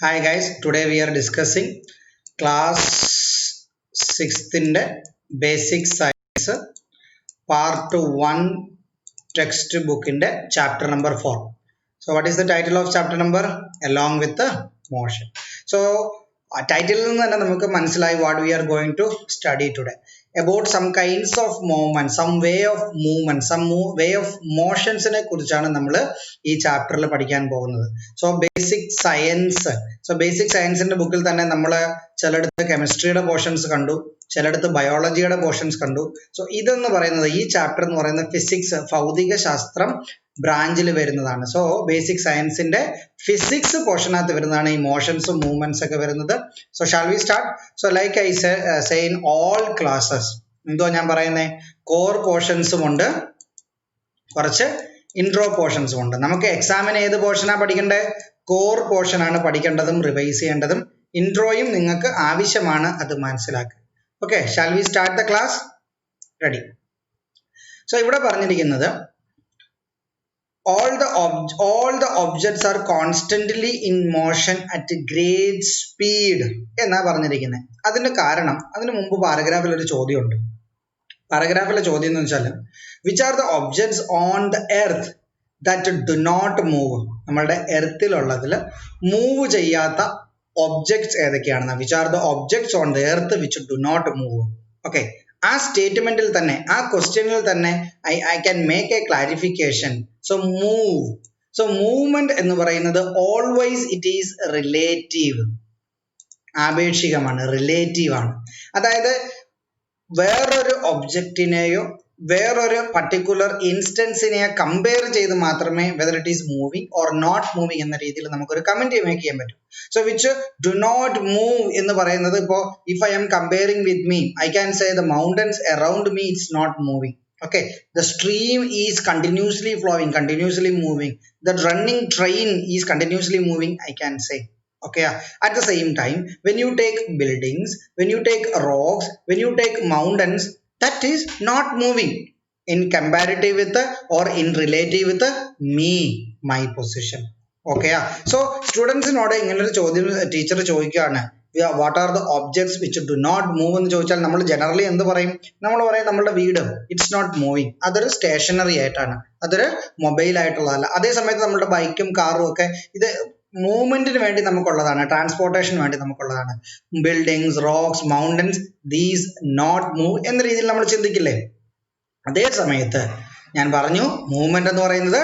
Hi guys, today we are discussing class 6th in the basic science part 1 textbook in the chapter number 4. So what is the title of chapter number? Along with the motion. So title what we are going to study today about some kinds of movement, some way of movement, way of motions in കുറിച്ചാണ് നമ്മൾ ഈ ചാപ്റ്ററിൽ പഠിക്കാൻ പോകുന്നത്. So basic science ന്റെ ബുക്കിൽ തന്നെ നമ്മൾ ചിലയിടത്ത് കെമിസ്ട്രിയുടെ പോർഷൻസ് കണ്ടു, ചിലയിടത്ത് ബയോളജിയുടെ പോർഷൻസ് കണ്ടു. സോ ഇതെന്ന് പറയുന്നത് ഈ ചാപ്റ്റർ എന്ന് പറയുന്നത് ഫിസിക്സ് ഭൗതിക ശാസ്ത്രം ബ്രാഞ്ചിൽ വരുന്നതാണ്. സോ ബേസിക് സയൻസിന്റെ ഫിസിക്സ് പോർഷനകത്ത് വരുന്നതാണ് ഈ മോഷൻസും മൂവ്മെന്റ്സ് ഒക്കെ വരുന്നത്. So shall we start? So like I say in all classes എന്തോ ഞാൻ പറയുന്നത് കോർ പോർഷൻസും ഉണ്ട്, കുറച്ച് ഇൻട്രോ പോർഷൻസും ഉണ്ട്. നമുക്ക് എക്സാമിന് ഏത് പോർഷനാണ് പഠിക്കേണ്ടത്? കോർ പോർഷൻ ആണ് പഠിക്കേണ്ടതും റിവൈസ് ചെയ്യേണ്ടതും. ഇൻട്രോയും നിങ്ങൾക്ക് ആവശ്യമാണ്, അത് മനസ്സിലാക്കുക. Okay, shall we start the class? Ready. So ഇവിടെ പറഞ്ഞിരിക്കുന്നത് all the objects are constantly in motion at a great speed എന്നാ പറഞ്ഞിരിക്കുന്നത്. അതിന്റെ കാരണം, അതിന് മുമ്പ് പാരഗ്രാഫിൽ ഒരു ചോദ്യമുണ്ട്. പാരഗ്രാഫിലെ ചോദ്യം എന്ന് വെച്ചാൽ which are the objects on the earth that do not move? നമ്മളുടെ എർത്തിലുള്ളതിൽ മൂവ് ചെയ്യാത്ത ഒബ്ജക്ട്സ് ഏതൊക്കെയാണെന്ന്. which are the objects on the earth which do not move? Okay, ആ സ്റ്റേറ്റ്മെന്റിൽ തന്നെ, ആ ക്വസ്റ്റ്യനിൽ തന്നെ I can make a clarification. So movement എന്ന് പറയുന്നത് ഓൾവേസ് ഇറ്റ് ഈസ് റിലേറ്റീവ്, ആപേക്ഷികമാണ്, റിലേറ്റീവ് ആണ്. അതായത് വേറൊരു ഒബ്ജക്റ്റിനെയോ വേറൊരു പർട്ടിക്കുലർ ഇൻസ്റ്റൻസിനെയോ കമ്പയർ ചെയ്ത് മാത്രമേ whether it is moving or not moving എന്ന രീതിയിൽ നമുക്കൊരു കമന്റ് മേക്ക് ചെയ്യാൻ പറ്റും. So which do not move എന്ന് പറയുന്നത്, ഇപ്പോൾ if I'm comparing with me, I can say the mountains around me it's not moving. Okay, the stream is continuously flowing, continuously moving. The running train is continuously moving, I can say. Okay, at the same time, when you take buildings, when you take rocks, when you take mountains, that is not moving in comparative with the, or in relative with the me, my position. Okay, so students നോട് ഇങ്ങനെ ഒരു ചോദ്യം teacher ചോദിക്കുകയാണ്, what are the objects which do not move എന്ന് ചോദിച്ചാൽ നമ്മൾ generally എന്ത് പറയും? നമ്മൾ പറയും നമ്മളുടെ വീട് ഇറ്റ്സ് നോട്ട് മൂവിങ്, അതൊരു സ്റ്റേഷനറി ആയിട്ടാണ്, അതൊരു മൊബൈൽ ആയിട്ടുള്ളതല്ല. അതേ സമയത്ത് നമ്മുടെ ബൈക്കും കാറും ഒക്കെ ഇത് മൂവ്മെന്റിന് വേണ്ടി നമുക്കുള്ളതാണ്, ട്രാൻസ്പോർട്ടേഷന് വേണ്ടി നമുക്കുള്ളതാണ്. Buildings, rocks, mountains, these not move എന്ന രീതിയിൽ നമ്മൾ ചിന്തിക്കില്ലേ? അതേ സമയത്ത് ഞാൻ പറഞ്ഞു മൂവ്മെന്റ് എന്ന് പറയുന്നത്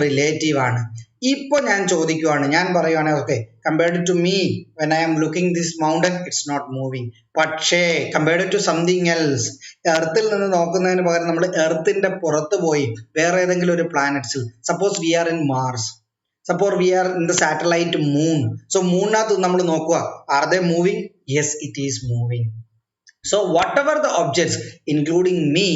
റിലേറ്റീവ് ആണ്. ഇപ്പൊ ഞാൻ ചോദിക്കുവാണ്, ഞാൻ പറയുവാണ്, okay, compared to me when I am looking this mountain it's not moving. പക്ഷേ കമ്പയർഡ് ടു സംതിങ് എൽസ്, എർത്തിൽ നിന്ന് നോക്കുന്നതിന് പകരം നമ്മൾ എർത്തിന്റെ പുറത്ത് പോയി വേറെ ഏതെങ്കിലും ഒരു പ്ലാനറ്റ്സിൽ, suppose we are in Mars, suppose we are in the satellite moon. So മൂണിനകത്ത് നമ്മൾ നോക്കുക, are they moving? Yes, it is moving. So whatever the objects including me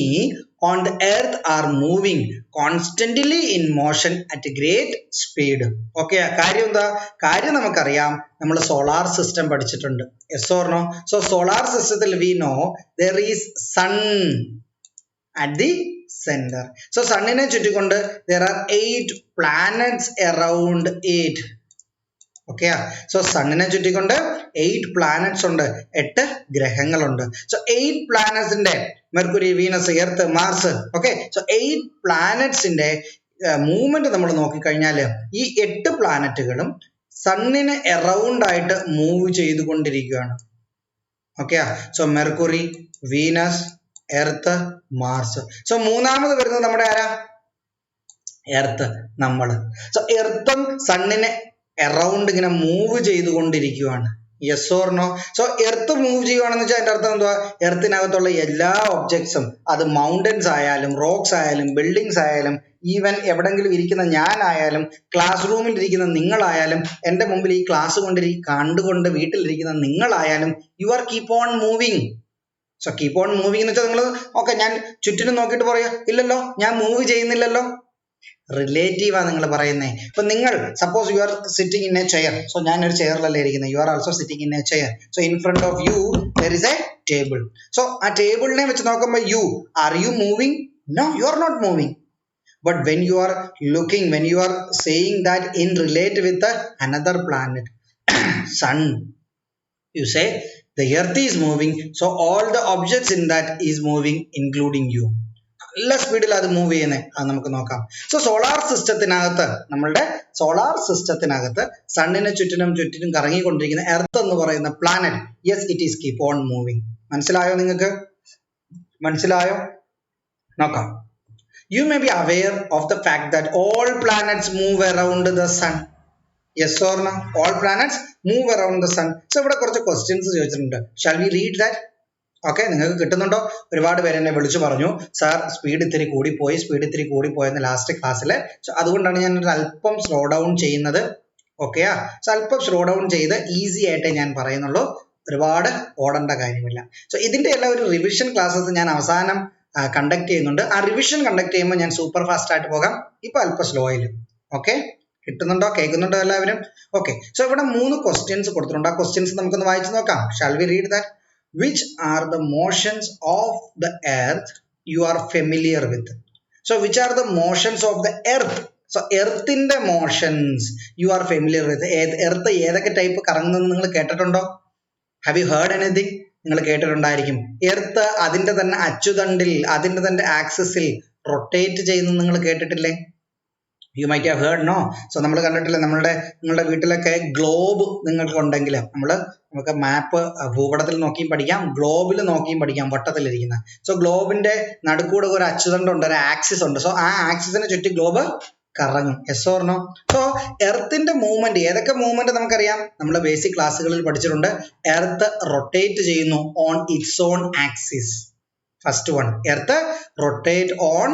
on the earth are moving constantly in motion at a great speed. Okay, കാര്യം എന്താ? കാര്യം നമുക്കറിയാം, നമ്മൾ solar system പഠിച്ചിട്ടുണ്ട്. Yes or no? So solar system we know there is sun at the center. So സണ്ണിനെ ചുറ്റിക്കൊണ്ട് there are 8 planets around it. Okay, so സണ്ണിനെ ചുറ്റിക്കൊണ്ട് 8 പ്ലാനറ്റ്സ് ഉണ്ട്, 8 ഗ്രഹങ്ങളുണ്ട്. സോ 8 പ്ലാനറ്റ്സിന്റെ Mercury, Venus, Earth, Mars, okay, so 8 പ്ലാനറ്റ്സിന്റെ movement നമ്മൾ നോക്കിക്കഴിഞ്ഞാൽ ഈ 8 പ്ലാനറ്റുകളും സണ്ണിന് എറൗണ്ട് ആയിട്ട് മൂവ് ചെയ്തുകൊണ്ടിരിക്കുകയാണ്. Okay, so Mercury, Venus, Earth, Mars. So മൂന്നാമത് വരുന്നത് നമ്മുടെ ആരാ? എർത്ത്, നമ്മള്. സോ എർത്തും സണ്ണിനെ അറൗണ്ട് ഇങ്ങനെ മൂവ് ചെയ്തുകൊണ്ടിരിക്കുകയാണ്. Yes or no? So Earth move ചെയ്യുകയാണെന്ന് വെച്ചാൽ അതിന്റെ അർത്ഥം എന്തുവാ? എർത്തിനകത്തുള്ള എല്ലാ ഒബ്ജക്ട്സും, അത് മൗണ്ടൻസ് ആയാലും റോക്സ് ആയാലും ബിൽഡിങ്സ് ആയാലും ഈവൻ എവിടെങ്കിലും ഇരിക്കുന്ന ഞാനായാലും ക്ലാസ് റൂമിൽ ഇരിക്കുന്ന നിങ്ങളായാലും എൻ്റെ മുമ്പിൽ ഈ ക്ലാസ് കണ്ടുകൊണ്ട് വീട്ടിലിരിക്കുന്ന നിങ്ങളായാലും you are keep on moving. So keep on moving എന്ന് വെച്ചാൽ നിങ്ങൾ ഓക്കെ, ഞാൻ ചുറ്റിനും നോക്കിയിട്ട് പറയാ, ഇല്ലല്ലോ ഞാൻ മൂവ് ചെയ്യുന്നില്ലല്ലോ. റിലേറ്റീവ് ആണ് നിങ്ങൾ പറയുന്നത്. ഇപ്പൊ നിങ്ങൾ suppose you are sitting in a chair. So ഞാൻ ഒരു ചെയറിലല്ലേ ഇരിക്കുന്നത്, you are also sitting in a chair. So in front of you there is a table. So ആ ടേബിളിനെ വെച്ച് നോക്കുമ്പോൾ are you moving? No, you are not moving. But when you are looking, when you are saying that in relate with another planet, sun. You say the earth is moving, so all the objects in that is moving including you. നല്ല സ്പീഡിൽ അത് move ചെയ്യുന്നത് അത് നമുക്ക് നോക്കാം. So solar സിസ്റ്റത്തിനകത്ത് നമ്മളുടെ solar സിസ്റ്റത്തിനകത്ത് സണ്ണിന് ചുറ്റിനും കറങ്ങിക്കൊണ്ടിരിക്കുന്ന earth എന്ന് പറയുന്ന planet, yes it is keep on moving. മനസ്സിലായോ? നിങ്ങൾക്ക് മനസ്സിലായോ? നോക്കാം. You may be aware of the fact that all planets move around the sun. Yes or no? All planets move around the sun. So ഇവിടെ കുറച്ച് questions ചോദിച്ചിട്ടുണ്ട്. Shall we read that? Okay, നിങ്ങൾക്ക് കിട്ടുന്നുണ്ടോ? ഒരുപാട് പേര് എന്നെ വിളിച്ചു പറഞ്ഞു, സാർ സ്പീഡ് ഇത്തിരി കൂടിപ്പോയെന്ന് ലാസ്റ്റ് ക്ലാസ്സിൽ. സോ അതുകൊണ്ടാണ് ഞാൻ ഒരു അല്പം സ്ലോ ഡൗൺ ചെയ്യുന്നത്. ഓക്കെയാ? സോ അല്പം സ്ലോ ഡൗൺ ചെയ്ത് ഈസി ആയിട്ടേ ഞാൻ പറയുന്നുള്ളൂ, ഒരുപാട് ഓടേണ്ട കാര്യമില്ല. സോ ഇതിന്റെ എല്ലാം ഒരു റിവിഷൻ ക്ലാസ്സസ് ഞാൻ അവസാനം കണ്ടക്ട് ചെയ്യുന്നുണ്ട്. ആ റിവിഷൻ കണ്ടക്ട് ചെയ്യുമ്പോൾ ഞാൻ സൂപ്പർ ഫാസ്റ്റ് ആയിട്ട് പോകാം, ഇപ്പൊ അല്പം സ്ലോയിലും. ഓക്കെ, കിട്ടുന്നുണ്ടോ? കേൾക്കുന്നുണ്ടോ എല്ലാവരും? ഓക്കെ, സോ ഇവിടെ 3 ക്വസ്റ്റ്യൻസ് കൊടുത്തിട്ടുണ്ട്. ആ ക്വസ്റ്റ്യൻസ് നമുക്കൊന്ന് വായിച്ചു നോക്കാം. Shall we read that? Which are the motions of the earth you are familiar with? So which are the motions of the earth? So earth in the motions you are familiar with. Earth ഏതൊക്കെ type കറങ്ങുന്നത് നിങ്ങൾ കേട്ടിട്ടുണ്ടോ? Have you heard anything? നിങ്ങൾ കേട്ടിട്ടുണ്ടായിരിക്കും. Earth അതിന്റെ തന്നെ അച്ചുതണ്ടിൽ, അതിന്റെ തന്നെ ആക്സിസിൽ റൊട്ടേറ്റ് ചെയ്യുന്നത് നിങ്ങൾ കേട്ടിട്ടില്ലേ? You might have heard, no? So നമ്മൾ കണ്ടിട്ടില്ലേ, നിങ്ങളുടെ വീട്ടിലൊക്കെ ഗ്ലോബ് നിങ്ങൾക്ക് ഉണ്ടെങ്കിൽ നമുക്ക് മാപ്പ് ഭൂപടത്തിൽ നോക്കിയും പഠിക്കാം, ഗ്ലോബിൽ നോക്കിയും പഠിക്കാം, വട്ടത്തിലിരിക്കുന്ന. സോ ഗ്ലോബിന്റെ നടുക്കൂടെ ഒരു അച്ചുതണ്ടുണ്ട്, ഒരു ആക്സിസ് ഉണ്ട്. സോ ആ ആക്സിസിനെ ചുറ്റി ഗ്ലോബ് കറങ്ങും. Yes or no? സോ എർത്തിന്റെ മൂവ്മെന്റ്, ഏതൊക്കെ മൂവ്മെന്റ് നമുക്കറിയാം, നമ്മൾ ബേസിക് ക്ലാസ്സുകളിൽ പഠിച്ചിട്ടുണ്ട്. എർത്ത് റൊട്ടേറ്റ് ചെയ്യുന്നു on its own axis. First one, Earth rotate on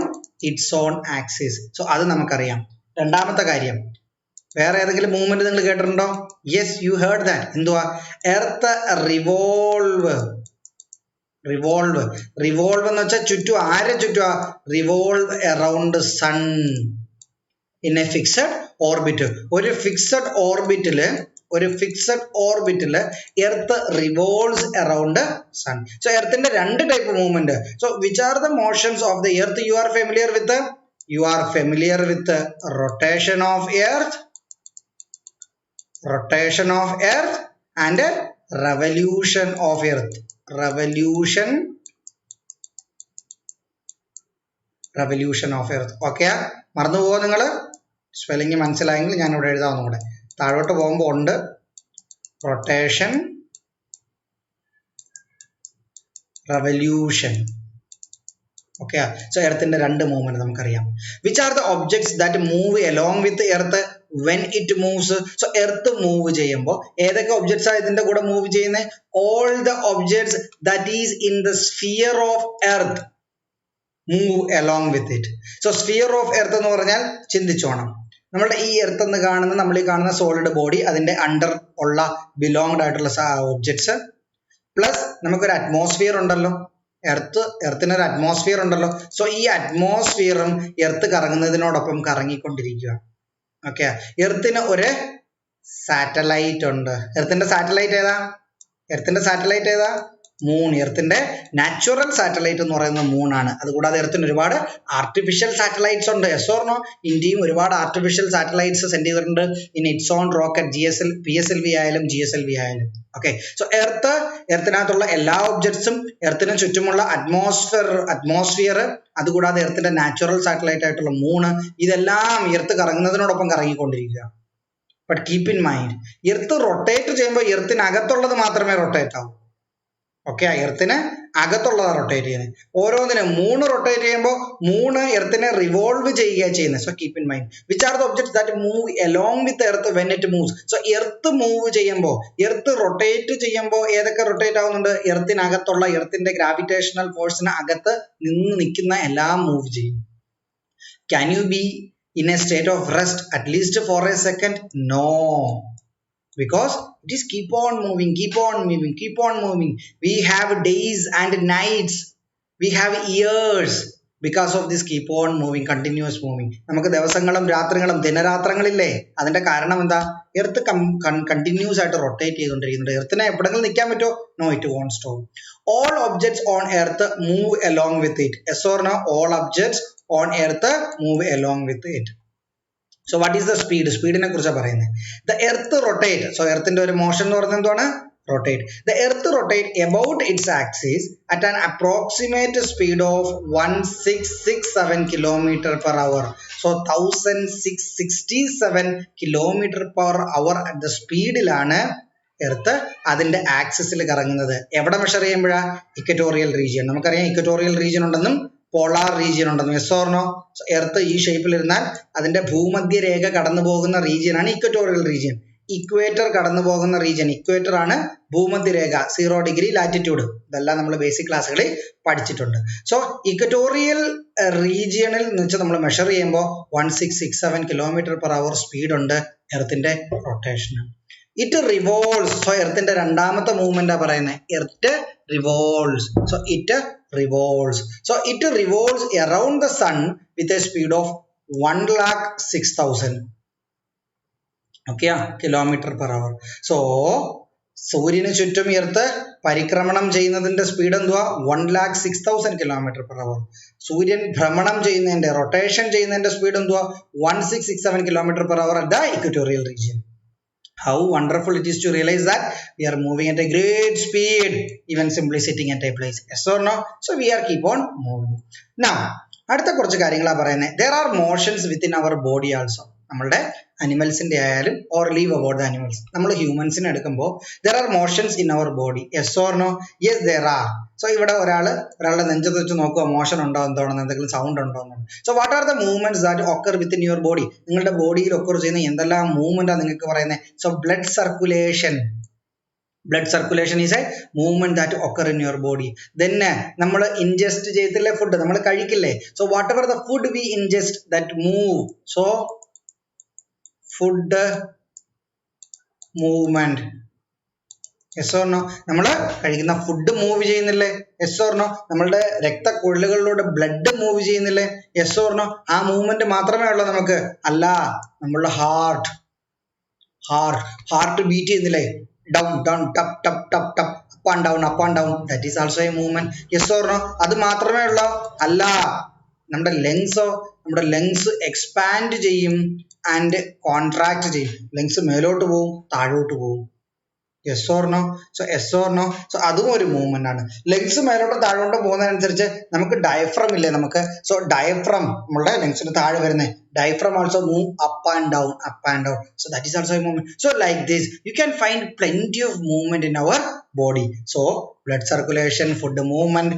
its own axis. So അത് നമുക്കറിയാം. രണ്ടാമത്തെ കാര്യം, വേറെ ഏതെങ്കിലും മൂവ്മെന്റ് നിങ്ങൾ കേട്ടിട്ടുണ്ടോ? Yes, you heard that. എന്തുവാ? എർത്ത് റിവോൾവ് എന്ന് വെച്ചാൽ ചുറ്റും, ആരെ ചുറ്റുക? Revolve around sun in a fixed orbit. ഒരു ഫിക്സഡ് ഓർബിറ്റില് Earth revolves around sun. So എർത്തിന്റെ 2 type movement. So which are the motions of the earth you are familiar with? You are familiar with the rotation of earth and revolution of earth. Revolution of earth. Okay, മറന്നു പോവോ നിങ്ങൾ? Spelling മനസ്സിലായെങ്കിൽ ഞാൻ ഇവിടെ എഴുതാം ഒന്നുകൂടെ. താഴോട്ട് പോകുമ്പോൾ ഉണ്ട് rotation, revolution. Okay, so എർത്തിന്റെ 2 movement നമുക്കറിയാം. Which are the objects that move along with the earth when it moves? So earth move ചെയ്യുമ്പോൾ ഏതൊക്കെ ഒബ്ജക്ട്സ് ആ ഇതിന്റെ കൂടെ മൂവ് ചെയ്യുന്നത്? All the objects that is in the sphere of earth move along with it. So sphere of earth എന്ന് പറഞ്ഞാൽ ചിന്തിച്ചോണം, നമ്മളുടെ ഈ എർത്ത് എന്ന് കാണുന്ന, നമ്മൾ ഈ കാണുന്ന സോളിഡ് ബോഡി, അതിന്റെ അണ്ടർ ഉള്ള ബിലോങ്ഡ് ആയിട്ടുള്ള ഒബ്ജക്ട്സ്, പ്ലസ് നമുക്കൊരു അറ്റ്മോസ്ഫിയർ ഉണ്ടല്ലോ. എർത്തിന് ഒരു അറ്റ്മോസ്ഫിയർ ഉണ്ടല്ലോ. സോ ഈ അറ്റ്മോസ്ഫിയറും എർത്ത് കറങ്ങുന്നതിനോടൊപ്പം കറങ്ങിക്കൊണ്ടിരിക്കുക. ഓക്കെ, എർത്തിന് ഒരു സാറ്റലൈറ്റ് ഉണ്ട്. എർത്തിന്റെ സാറ്റലൈറ്റ് ഏതാ? മൂൺ. എർത്തിന്റെ നാച്ചുറൽ സാറ്റലൈറ്റ് എന്ന് പറയുന്നത് മൂണാണ്. അതുകൂടാതെ എർത്തിന് ഒരുപാട് ആർട്ടിഫിഷ്യൽ സാറ്റലൈറ്റ്സ് ഉണ്ട്. Yes or no? ഇന്ത്യയും ഒരുപാട് ആർട്ടിഫിഷ്യൽ സാറ്റലൈറ്റ്സ് സെൻഡ് ചെയ്തിട്ടുണ്ട് in its own rocket, PSLV ആയാലും GSLV ആയാലും. ഓക്കെ, സോ എർത്തിനകത്തുള്ള എല്ലാ ഒബ്ജക്ട്സും, എർത്തിന് ചുറ്റുമുള്ള അറ്റ്മോസ്ഫിയർ, അതുകൂടാതെ എർത്തിന്റെ നാച്ചുറൽ സാറ്റലൈറ്റ് ആയിട്ടുള്ള മൂണ്, ഇതെല്ലാം എർത്ത് കറങ്ങുന്നതിനോടൊപ്പം കറങ്ങിക്കൊണ്ടിരിക്കുക. But keep in mind, Earth rotate ചെയ്യുമ്പോൾ എർത്തിനകത്തുള്ളത് മാത്രമേ റൊട്ടേറ്റ് ആവൂ. ഓക്കെ, എർത്തിന് അകത്തുള്ളതാണ് റൊട്ടേറ്റ് ചെയ്യുന്നത്. ഓരോന്നിനും മൂണ് റൊട്ടേറ്റ് ചെയ്യുമ്പോൾ മൂണ് എർത്തിനെ റിവോൾവ് ചെയ്യുന്നത്. So keep in mind, which are the objects that move along with earth when it moves. So Earth move ചെയ്യുമ്പോൾ, earth rotate ചെയ്യുമ്പോൾ ഏതൊക്കെ റൊട്ടേറ്റ് ആവുന്നുണ്ട്? എർത്തിനകത്തുള്ള, എർത്തിന്റെ ഗ്രാവിറ്റേഷണൽ ഫോഴ്സിന് അകത്ത് നിൽക്കുന്ന എല്ലാം മൂവ് ചെയ്യും. Can you be in a state of rest at least for a second? No, because it is keep on moving. We have days and nights, we have years because of this keep on moving, continuous moving. നമുക്ക് ദിവസങ്ങളും രാത്രികളും ദിനരാത്രങ്ങളില്ലേ? അതിന്റെ കാരണം എന്താ? Earth continuous ആയിട്ട് rotate ചെയ്തുകൊണ്ടിരിക്കുന്നുണ്ട്. എർത്തിനെ എപ്പോഴെങ്കിലും നിൽക്കാൻ പറ്റുമോ? No, it won't stop. All objects on earth move along with it. Yes or no? All objects on earth move along with it. So what is the speed? Speed നെ കുറിച്ചാണ് പറയുന്നത്. The earth rotate. So earthന്റെ ഒരു motion എന്ന് പറയുന്നത് എന്താണ്? Rotate. The earth rotate about its axis at an approximate speed of 1667 kilometer per hour. So 1667 kilometer per hour at the speedലാണ് Earth അതിന്റെ ആക്സിസിൽ കറങ്ങുന്നത്. എവിടെ മെഷർ ചെയ്യുമ്പോഴാ? Equatorial region. നമുക്കറിയാം ഇക്വറ്റോറിയൽ റീജിയൻ ഉണ്ടെന്നും പോളാർ റീജിയൻ ഉണ്ടെന്നും. Yes or no? എർത്ത് ഈ ഷേപ്പിൽ ഇരുന്നാൽ അതിന്റെ ഭൂമധ്യരേഖ കടന്നു പോകുന്ന റീജിയൻ ആണ് ഇക്വറ്റോറിയൽ റീജിയൻ. ഇക്വേറ്റർ കടന്നു പോകുന്ന റീജിയൻ, ഇക്വേറ്റർ ആണ് ഭൂമധ്യരേഖ, 0 ഡിഗ്രി ലാറ്റിറ്റ്യൂഡ്. ഇതെല്ലാം നമ്മൾ ബേസിക് ക്ലാസ്സുകളിൽ പഠിച്ചിട്ടുണ്ട്. സോ ഇക്വറ്റോറിയൽ റീജിയണിൽ വെച്ച് നമ്മൾ മെഷർ ചെയ്യുമ്പോൾ 1667 കിലോമീറ്റർ പെർ അവർ സ്പീഡ് ഉണ്ട് എർത്തിന്റെ റൊട്ടേഷന്. It revolves. So എർത്തിന്റെ രണ്ടാമത്തെ മൂവ്മെന്റ് പറയുന്നത് earth revolves. So it revolves. So it revolves around the sun with a speed of 1,06,000 kilometer per hour. So സൂര്യന് ചുറ്റും എർത്ത് പരിക്രമണം ചെയ്യുന്നതിന്റെ സ്പീഡ് എന്തുവാ? 1,06,000 kilometer per hour. സൂര്യൻ ഭ്രമണം ചെയ്യുന്നതിന്റെ, റൊട്ടേഷൻ ചെയ്യുന്നതിന്റെ സ്പീഡ് എന്തുവാ? 1667 kilometer per hour at the equatorial region. How wonderful it is to realize that we are moving at a great speed, even simply sitting at a place. Yes or no? So we are keep on moving. Now, അടുത്ത കുറച്ച് കാര്യങ്ങളാണ് പറയുന്നത്. There are motions within our body also. നമ്മളുടെ അനിമൽസിന്റെ ആയാലും or leave about the animals. നമ്മൾ ഹ്യൂമൻസിനെ എടുക്കുമ്പോൾ there are motions in our body. Yes or no? Yes, there are. So ഇവിടെ ഒരാളുടെ നെഞ്ചത്ത് വെച്ച് നോക്കുക, മോഷൻ ഉണ്ടോ എന്താണെന്ന്, എന്തെങ്കിലും സൗണ്ട് ഉണ്ടോ എന്നാണ്. So what are the movements that occur within your body? നിങ്ങളുടെ ബോഡിയിൽ ഒക്കർ ചെയ്യുന്ന എന്തെല്ലാം മൂവ്മെന്റ് ആണ് നിങ്ങൾക്ക് പറയുന്നത്? So blood circulation. Blood circulation is a movement that occur in your body. Then നമ്മൾ ingest ചെയ്തില്ലേ ഫുഡ്, നമ്മൾ കഴിക്കില്ലേ? So whatever the food we ingest that move. So food movement. Yes or no? നമ്മൾ കഴിക്കുന്ന food move ചെയ്യുന്നില്ലേ? Yes or no? നമ്മളുടെ രക്തക്കുഴലുകളിലൂടെ blood move ചെയ്യുന്നില്ലേ? Yes or no? ആ movement മാത്രമേ ഉള്ളൂ നമുക്ക്? അല്ല, നമ്മളുടെ ഹാർട്ട് ബീറ്റ് ചെയ്യുന്നില്ലേ? Down, tap, tap, tap, tap, up and down. That is also a movement. Yes or no? അത് മാത്രമേ ഉള്ളൂ? അല്ല, നമ്മുടെ ലങ്സ് എക്സ്പാൻഡ് ചെയ്യും ആൻഡ് കോൺട്രാക്ട് ചെയ്യും. ലങ്സ് മേലോട്ട് പോവും, താഴോട്ട് പോവും. Yes or no? So yes or no? So അതും ഒരു മൂവ്മെന്റ് ആണ്. ലങ്സ് മേലോട്ട് താഴോട്ട് പോകുന്നതനുസരിച്ച് നമുക്ക് ഡയഫ്രം ഇല്ലേ നമുക്ക്? സോ ഡയഫ്രം നമ്മളുടെ ലങ്സിന് താഴെ വരുന്നത്. Diaphragm also move up and down. So that is also a movement. So like this, you can find plenty of movement in our body. So blood circulation, food movement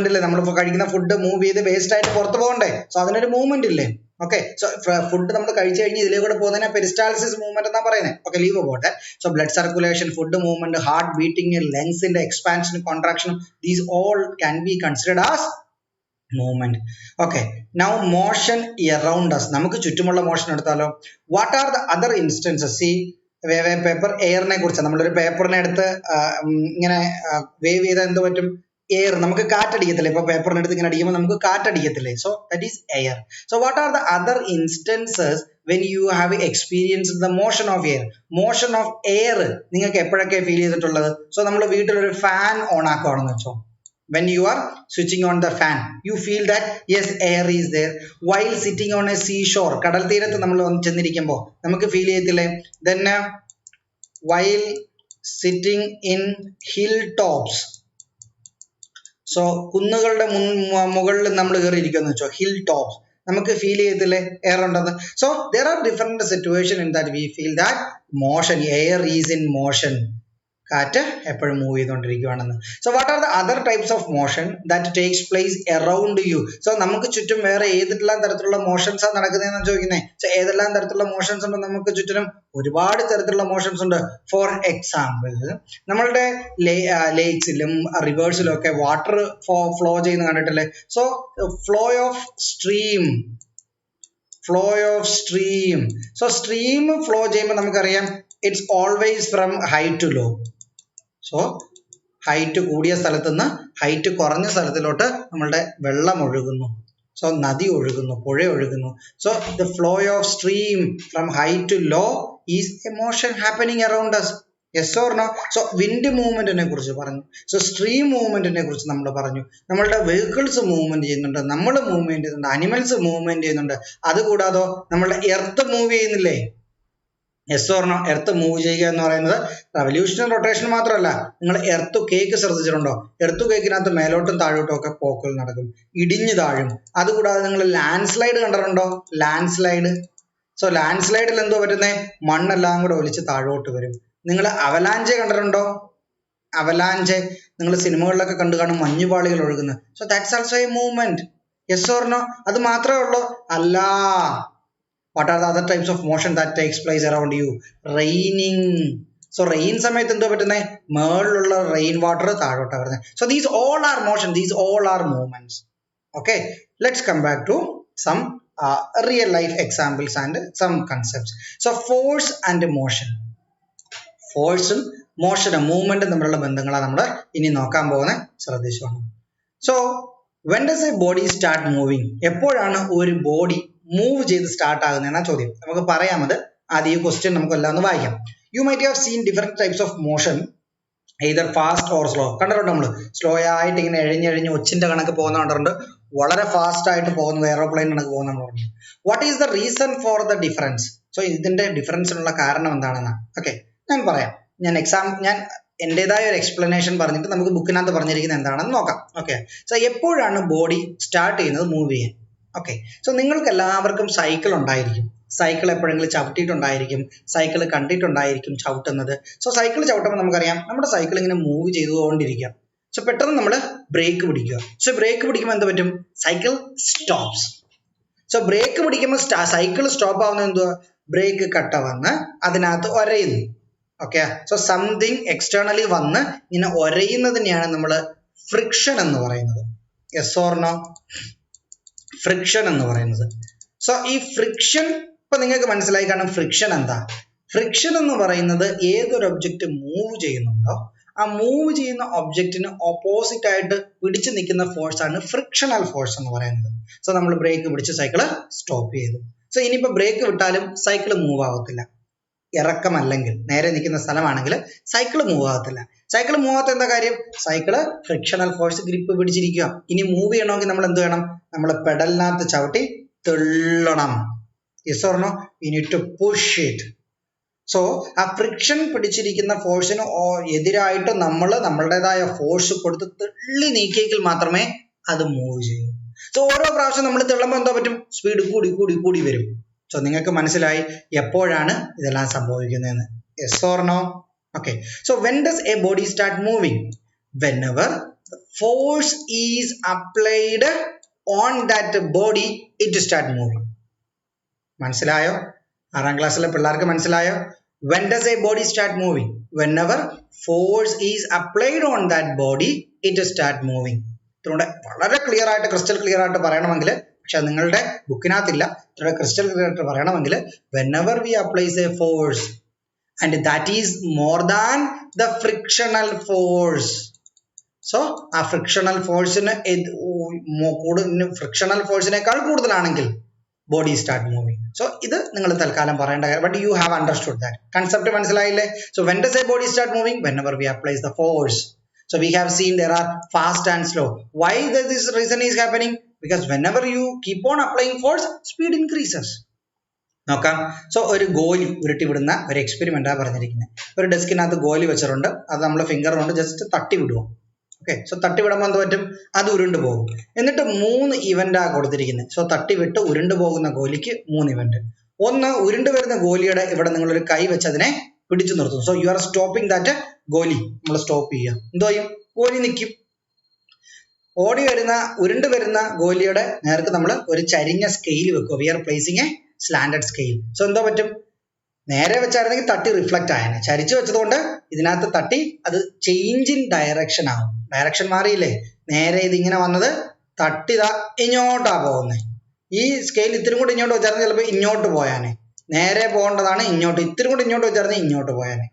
ഇല്ലേ? നമ്മളിപ്പോൾ കഴിക്കുന്ന food move ചെയ്ത് waste ആയിട്ട് പുറത്ത് പോകണ്ടേ? So അതിനൊരു movement ഇല്ലേ? Okay, so food നമ്മൾ കഴിച്ചു കഴിഞ്ഞ് ഇതിലേ കൂടെ പോകുന്നതിനെ പെരിസ്റ്റാൾസിസ് മൂവ്മെന്റ് എന്നാ പറയുന്നത്. Okay, leave about that. So blood circulation, food movement, heart beating, lungs in the expansion, contraction, these all can be considered as movement. Okay, now motion around us. നമുക്ക് ചുറ്റുമുള്ള മോഷൻ എടുത്താലോ? What are the other instances? See, paper എയറിനെ കുറിച്ച് നമ്മളൊരു പേപ്പറിനെ എടുത്ത് ഇങ്ങനെ wave ചെയ്താൽ എന്ത് പറ്റും? എയർ. നമുക്ക് കാറ്റടിക്കത്തില്ലേ? ഇപ്പൊ പേപ്പറിനെ എടുത്ത് ഇങ്ങനെ അടിക്കുമ്പോൾ നമുക്ക് കാറ്റടിക്കത്തില്ലേ? So that is air. So what are the other instances when you have experienced the motion of air? Motion of air നിങ്ങൾക്ക് എപ്പോഴൊക്കെ ഫീൽ ചെയ്തിട്ടുള്ളത്? സോ നമ്മൾ വീട്ടിലൊരു ഫാൻ ഓൺ ആക്കുകയാണെന്ന് വെച്ചോ. When you are switching on the fan, you feel that yes, air is there. While sitting on a seashore, കടൽ തീരത്ത് നമ്മൾ ചെന്നിരിക്കുമ്പോൾ നമുക്ക് ഫീൽ ചെയ്യത്തില്ലേ? Then while sitting in hilltops, so കുന്നുകളുടെ മുകളിൽ നമ്മൾ കയറിയിരിക്കുമെന്ന് വെച്ചോ, ഹിൽ ടോപ്സ്, നമുക്ക് ഫീൽ ചെയ്യത്തില്ലേ എയർ ഉണ്ടെന്ന്? So there are different situations in that we feel that motion, air is in motion. കാറ്റ് എപ്പോഴും മൂവ് ചെയ്തുകൊണ്ടിരിക്കുകയാണെന്ന്. So what are the other types of motion that takes place around you? So നമുക്ക് ചുറ്റും വേറെ ഏതെല്ലാം തരത്തിലുള്ള motions ആണ് നടക്കുന്നതെന്ന് ചോദിക്കുന്നത്. സോ ഏതെല്ലാം തരത്തിലുള്ള മോഷൻസ് ഉണ്ട് നമുക്ക് ചുറ്റിനും? ഒരുപാട് തരത്തിലുള്ള മോഷൻസ് ഉണ്ട്. ഫോർ എക്സാമ്പിൾ, നമ്മളുടെ ലേക്സിലും റിവേഴ്സിലും ഒക്കെ വാട്ടർ ഫ്ലോ ചെയ്യുന്ന കണ്ടിട്ടില്ലേ? So flow of stream. So stream flow ചെയ്യുമ്പോൾ നമുക്കറിയാം it's always from high to low. So height കൂടിയ സ്ഥലത്ത് നിന്ന് ഹൈറ്റ് കുറഞ്ഞ സ്ഥലത്തിലോട്ട് നമ്മളുടെ വെള്ളം ഒഴുകുന്നു. സോ നദി ഒഴുകുന്നു, പുഴ ഒഴുകുന്നു. So the flow of stream from high to low is a motion happening around us. Yes or no? So wind movement ne kurichu paranju. So stream movement ne kurichu nammal paranju. Nammalde vehicles movement cheyyunnundu, nammal movement cheyyunnundu, animals movement cheyyunnundu. Adu koodado nammalde earth move cheyyunnille. Yes or no? Earth move cheyyuka ennu parayunnathu revolution rotation മാത്രമല്ല. നിങ്ങൾ earth cake ശ്രദ്ധിച്ചിട്ടുണ്ടോ? Earth കേക്കിനകത്ത് മേലോട്ടും താഴോട്ടും ഒക്കെ പോക്കൽ നടക്കും, ഇടിഞ്ഞു താഴും. അതുകൂടാതെ നിങ്ങൾ land slide കണ്ടിട്ടുണ്ടോ? Land slide. So land സ്ലൈഡിൽ എന്തോ പറ്റുന്നേ? മണ്ണെല്ലാം കൂടെ ഒലിച്ച് താഴോട്ട് വരും. നിങ്ങൾ അവലാഞ്ചെ കണ്ടിട്ടുണ്ടോ? അവലാഞ്ചെ നിങ്ങൾ സിനിമകളിലൊക്കെ കണ്ടു കാണും, മഞ്ഞുപാളികൾ ഒഴുകുന്നത്. So that's also a movement. Yes or no? അത് മാത്രമേ ഉള്ളൂ? അല്ല. What are the other types of motion that takes place around you? Raining. So rain സമയത്ത് എന്തോ പറ്റുന്നേ? മേളിലുള്ള റെയിൻ വാട്ടർ താഴോട്ടാ വരുന്നത്. So these all are motion, these all are movements. Okay, let's come back to some real life examples and some concepts. So force and motion. ഫോഴ്സും മോഷനും മൂവ്മെന്റും തമ്മിലുള്ള ബന്ധങ്ങളാണ് നമ്മൾ ഇനി നോക്കാൻ പോകുന്നത്. ശ്രദ്ധിച്ചോണം. So when does a body start moving? എപ്പോഴാണ് ഒരു body move ചെയ്ത് സ്റ്റാർട്ട് ആകുന്നതെന്നാ ചോദ്യം. നമുക്ക് പറയാമത്. ആദ്യം ഈ ക്വസ്റ്റ്യൻ നമുക്ക് എല്ലാം ഒന്ന് വായിക്കാം. You might have seen different types of motion, either fast or slow. കണ്ടിട്ടുണ്ട് നമ്മൾ സ്ലോ ആയിട്ട് ഇങ്ങനെ എഴിഞ്ഞെഴിഞ്ഞ് ഒച്ചിന്റെ കണക്ക് പോകുന്ന കണ്ടിട്ടുണ്ട്, വളരെ ഫാസ്റ്റ് ആയിട്ട് പോകുന്നത് എയറോപ്ലെയിൻ കണക്ക് പോകുന്നുണ്ട്. What is the reason for the difference? So ഇതിന്റെ ഡിഫറൻസിനുള്ള കാരണം എന്താണെന്നാ. ഓക്കെ, ഞാൻ പറയാം. ഞാൻ എൻ്റെതായ ഒരു എക്സ്പ്ലനേഷൻ പറഞ്ഞിട്ട് നമുക്ക് ബുക്കിനകത്ത് പറഞ്ഞിരിക്കുന്നത് എന്താണെന്ന് നോക്കാം. ഓക്കെ, സോ എപ്പോഴാണ് ബോഡി സ്റ്റാർട്ട് ചെയ്യുന്നത് മൂവ് ചെയ്യാൻ? ഓക്കെ, സോ നിങ്ങൾക്ക് എല്ലാവർക്കും സൈക്കിൾ ഉണ്ടായിരിക്കും. സൈക്കിൾ എപ്പോഴെങ്കിലും ചവിട്ടിയിട്ടുണ്ടായിരിക്കും, സൈക്കിൾ കണ്ടിട്ടുണ്ടായിരിക്കും ചവിട്ടുന്നത്. സോ സൈക്കിൾ ചവിട്ടുമ്പോൾ നമുക്കറിയാം നമ്മുടെ സൈക്കിൾ ഇങ്ങനെ മൂവ് ചെയ്തുകൊണ്ടിരിക്കുക. സോ പെട്ടെന്ന് നമ്മൾ ബ്രേക്ക് പിടിക്കുക. സോ ബ്രേക്ക് പിടിക്കുമ്പോൾ എന്ത് പറ്റും? Cycle stops. സോ ബ്രേക്ക് പിടിക്കുമ്പോൾ സൈക്കിൾ സ്റ്റോപ്പ് ആവുന്നത് എന്തുവാ? ബ്രേക്ക് കട്ട വന്ന് അതിനകത്ത് ഒരയുന്നു. ഓക്കെ, സോ സംതിങ് എക്സ്റ്റേണലി വന്ന് ഇങ്ങനെ ഒരയുന്നതിനെയാണ് നമ്മൾ ഫ്രിക്ഷൻ എന്ന് പറയുന്നത്. Yes or no? ഫ്രിക്ഷൻ എന്ന് പറയുന്നത്. സോ ഈ ഫ്രിക്ഷൻ ഇപ്പൊ നിങ്ങൾക്ക് മനസ്സിലായി കാണും. ഫ്രിക്ഷൻ എന്താ? ഫ്രിക്ഷൻ എന്ന് പറയുന്നത് ഏതൊരു ഒബ്ജക്റ്റ് മൂവ് ചെയ്യുന്നുണ്ടോ ആ മൂവ് ചെയ്യുന്ന ഒബ്ജക്റ്റിന് ഓപ്പോസിറ്റ് ആയിട്ട് പിടിച്ചു നിൽക്കുന്ന ഫോഴ്സ് ആണ് ഫ്രിക്ഷണൽ ഫോഴ്സ് എന്ന് പറയുന്നത്. സോ നമ്മൾ ബ്രേക്ക് പിടിച്ച് സൈക്കിള് സ്റ്റോപ്പ് ചെയ്തു. സോ ഇനിയിപ്പോ ബ്രേക്ക് വിട്ടാലും സൈക്കിൾ മൂവ് ആവത്തില്ല. ഇറക്കമല്ലെങ്കിൽ, നേരെ നിൽക്കുന്ന സ്ഥലമാണെങ്കിൽ സൈക്കിൾ മൂവ് ആകത്തില്ല. സൈക്കിൾ മൂവ് ആകാത്ത എന്താ കാര്യം? സൈക്കിള് ഫ്രിക്ഷണൽ ഫോഴ്സ് ഗ്രിപ്പ് പിടിച്ചിരിക്കുക. ഇനി മൂവ് ചെയ്യണമെങ്കിൽ നമ്മൾ എന്ത് വേണം? നമ്മൾ പെഡലിനകത്ത് ചവിട്ടി തള്ളണം. Yes or no? You need to push it. So ആ ഫ്രിക്ഷൻ പിടിച്ചിരിക്കുന്ന ഫോഴ്സിന് എതിരായിട്ട് നമ്മൾ നമ്മളുടേതായ ഫോഴ്സ് കൊടുത്ത് തള്ളി നീക്കിയെങ്കിൽ മാത്രമേ അത് മൂവ് ചെയ്യൂ. സോ ഓരോ പ്രാവശ്യം നമ്മൾ തള്ളുമ്പോൾ എന്താ പറ്റും? സ്പീഡ് കൂടി കൂടി കൂടി വരും. സോ നിങ്ങൾക്ക് മനസ്സിലായി എപ്പോഴാണ് ഇതെല്ലാം സംഭവിക്കുന്നതെന്ന്. Yes or no? Okay, so when does a body start moving? whenever force is applied on that body it start moving. മനസ്സിലായോ? 6ാം ക്ലാസ്സിലെ പിള്ളേർക്ക് മനസ്സിലായോ? When does a body start moving? Whenever force is applied on that body it start moving. ഇതുകൊണ്ട് വളരെ clear ആയിട്ട്, crystal clear ആയിട്ട് പറയണമെങ്കിൽ, പക്ഷെ നിങ്ങളുടെ ബുക്കിനകത്തില്ല, ഇത്ര ക്രിസ്റ്റൽ ക്ലിയർ ആയിട്ട് പറയണമെങ്കിൽ whenever we applies a force and that is more than the frictional force. So ആ ഫ്രിക്ഷണൽ ഫോഴ്സിന് ഫ്രിക്ഷണൽ ഫോഴ്സിനേക്കാൾ കൂടുതലാണെങ്കിൽ ബോഡി സ്റ്റാർട്ട് മൂവിങ്. സോ ഇത് നിങ്ങൾ തൽക്കാലം പറയേണ്ട കാര്യം, but you have understood that concept. മനസ്സിലായില്ലേ? So when does a body start moving? whenever we applies the force. So we have seen there are fast and slow. Why this reason is happening? Because whenever you keep on applying force, speed increases. നോക്കാം. So ഒരു ഗോലി ഉരുട്ടി വിടുന്ന ഒരു എക്സ്പെരിമെന്റാ പറഞ്ഞിരിക്കുന്നത്. ഒരു ഡെസ്കിനകത്ത് ഗോലി വെച്ചിട്ടുണ്ട്, അത് നമ്മൾ ഫിംഗർ കൊണ്ട് ജസ്റ്റ് തട്ടി വിടുക. ഓക്കെ, സോ തട്ടി വിടുമ്പോൾ എന്ത് പറ്റും? അത് ഉരുണ്ട് പോകും. എന്നിട്ട് 3 ഇവന്റാ കൊടുത്തിരിക്കുന്നത്. സോ തട്ടി വിട്ട് ഉരുണ്ട് പോകുന്ന ഗോലിക്ക് 3 ഇവന്റ്. ഒന്ന്, ഉരുണ്ട് വരുന്ന ഗോലിയുടെ ഇവിടെ നിങ്ങളൊരു കൈ വെച്ച് അതിനെ പിടിച്ചു നിർത്തും. So you are stopping that ഗോലി. നമ്മൾ സ്റ്റോപ്പ് ചെയ്യുക. എന്തോ ചെയ്യും? ഗോലി നിൽക്കും. ഉരുണ്ട് വരുന്ന ഗോലിയുടെ നേർക്ക് നമ്മൾ ഒരു ചരിഞ്ഞ സ്കെയിൽ വെക്കുക. We are placing a slanted scale. So എന്തോ പറ്റും? നേരെ വെച്ചായിരുന്നെങ്കിൽ തട്ടി റിഫ്ലക്റ്റ് ആയേനെ. ചരിച്ചു വെച്ചതുകൊണ്ട് ഇതിനകത്ത് തട്ടി അത് ചേഞ്ച് ഇൻ ഡയറക്ഷൻ ആവും. ഡയറക്ഷൻ മാറിയില്ലേ? നേരെ ഇതിങ്ങനെ വന്നത് തട്ടിതാ ഇങ്ങോട്ടാ പോകുന്നത്. ഈ സ്കെയിൽ ഇത്തിരി കൂടി ഇങ്ങോട്ട് വെച്ചായിരുന്നു ചിലപ്പോൾ ഇങ്ങോട്ട് പോയാനെ. നേരെ പോകേണ്ടതാണ് ഇങ്ങോട്ട്. ഇത്തിരി കൂടി ഇങ്ങോട്ട് വെച്ചായിരുന്നു ഇങ്ങോട്ട് പോയാനെ.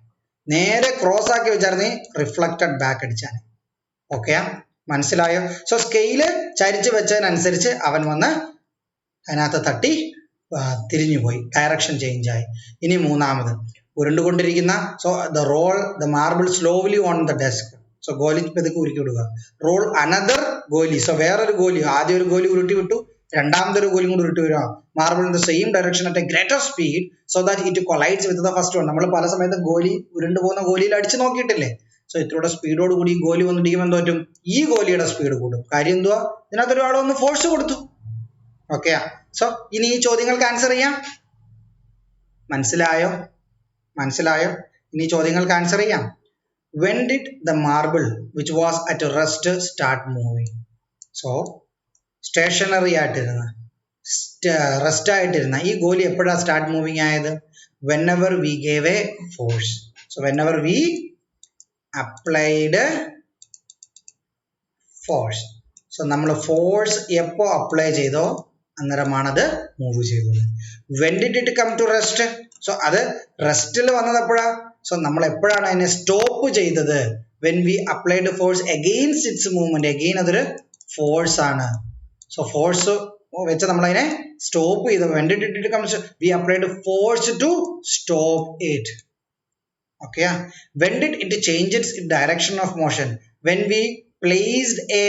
നേരെ ക്രോസ് ആക്കി വെച്ചായിരുന്നു റിഫ്ലക്റ്റഡ് ബാക്ക് അടിച്ചാണ്. ഓക്കെ, മനസ്സിലായോ? സോ സ്കെയില് ചരിച്ചു വെച്ചതിനനുസരിച്ച് അവൻ വന്ന് അതിനകത്ത് തട്ടി തിരിഞ്ഞുപോയി, ഡയറക്ഷൻ ചേഞ്ച് ആയി. ഇനി മൂന്നാമത്, So the roll the marble slowly on the desk. So goalie പെതുക്കെ ഉരുട്ടി വിടുക. Roll another goalie. So വേറൊരു goalie, ആദ്യം ഒരു goalie ഉരുട്ടി വിട്ടു, രണ്ടാമത്തെ ഒരു goalie കൂടി ഉരുട്ടി വരിക. Marble in the same direction at a greater speed so that it collides with the first one. നമ്മൾ പല സമയത്ത് ഗോലി ഉരുണ്ടു പോകുന്ന ഗോലിയിൽ അടിച്ചു നോക്കിയിട്ടില്ലേ? സോ ഇത്രയുടെ സ്പീഡോട് കൂടി ഗോലി വന്നിരിക്കുമ്പോൾ എന്ത് പറ്റും? ഈ ഗോലിയുടെ സ്പീഡ് കൂടും. കാര്യം എന്തുവാ? ഇതിനകത്ത് ഒരാൾ ഒന്ന് ഫോഴ്സ് കൊടുത്തു. ഓക്കെ, സോ ഇനി ഈ ചോദ്യങ്ങൾക്ക് ആൻസർ ചെയ്യാം. മനസ്സിലായോ? ഇനി ചോദ്യങ്ങൾക്ക് ആൻസർ ചെയ്യാം. When did the marble which was at rest start moving? So stationary ആയിട്ടിരുന്ന റെസ്റ്റ് ആയിട്ടിരുന്ന ഈ ഗോലി എപ്പോഴാണ് സ്റ്റാർട്ട് മൂവിങ് ആയത്? whenever we gave a force. So whenever we applied force. So നമ്മൾ ഫോഴ്സ് എപ്പോ അപ്ലൈ ചെയ്തോ അന്നേരമാണത് മൂവ് ചെയ്തത്. when did it come to rest? So അത് റെസ്റ്റിൽ വന്നത് എപ്പോഴാ? സോ നമ്മൾ എപ്പോഴാണ് അതിനെ സ്റ്റോപ്പ് ചെയ്തത്? when we applied force against its movement. again അതൊരു ഫോഴ്സ് ആണ്. സോ ഫോഴ്സ് വെച്ച് നമ്മൾ അതിനെ സ്റ്റോപ്പ് ചെയ്തു. when did it come? we applied force to stop it. Okay, when did it change its direction of motion? when we placed a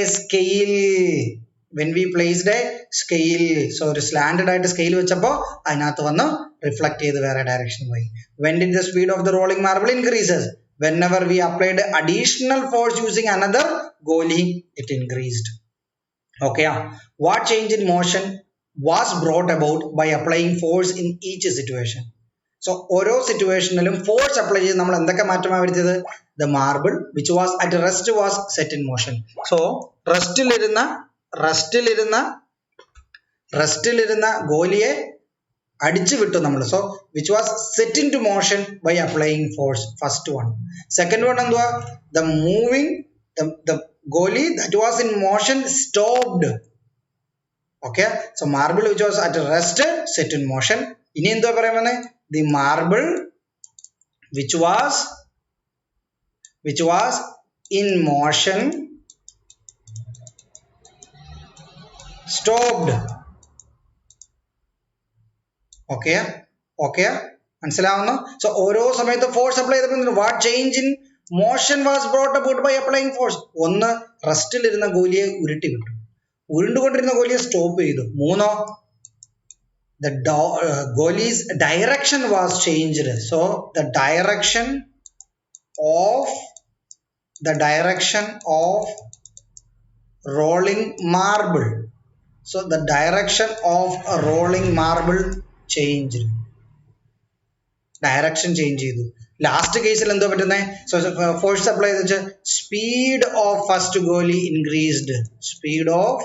scale. So ഒരു slanted ആയിട്ട് scale വെച്ചപ്പോൾ അതിനകത്ത് വന്ന് റിഫ്ലക്ട് ചെയ്ത് വേറെ ഡയറക്ഷൻ പോയി. when did the speed of the rolling marble increases? whenever we applied additional force using another goalie, it increased. Okay, what change in motion was brought about by applying force in each situation? So ഓരോ സിറ്റുവേഷനിലും force apply ചെയ്ത് നമ്മൾ എന്തൊക്കെ മാറ്റമാണ് വരുത്തിയത്? the marble which was at rest was set in motion. So റെസ്റ്റിലിരുന്ന ഗോലിയെ അടിച്ചു വിട്ടു നമ്മൾ. So which was set into motion by applying force. first one. second one എന്തുവാ? the goalie that was in motion stopped. Okay, so marble which was at rest set in motion. ഇനി എന്തുവാ പറയുന്നത്? the marble which was in motion stopped. Okay, മനസ്സിലാവുന്നു? So ഓരോ സമയത്ത് force apply ചെയ്തപ്പോൾ what change in motion was brought about by applying force. ഒന്ന്, റെസ്റ്റിലിരുന്ന ഗോലിയെ ഉരുട്ടി വിട്ടു, ഉരുണ്ടുകൊണ്ടിരുന്ന ഗോലിയെ സ്റ്റോപ്പ് ചെയ്തു. മൂന്നോ, the goalie's direction was changed. So the direction of rolling marble. So the direction of a rolling marble changed. Direction change ചെയ്തു. Last കേസിൽ എന്തോ പറ്റുന്നേ? സോ ഫോഴ്സ് അപ്ലൈ ചെയ്ത് വെച്ചാൽ സ്പീഡ് ഓഫ് ഫസ്റ്റ് ഗോലി ഇൻക്രീസ്ഡ്. സ്പീഡ് ഓഫ്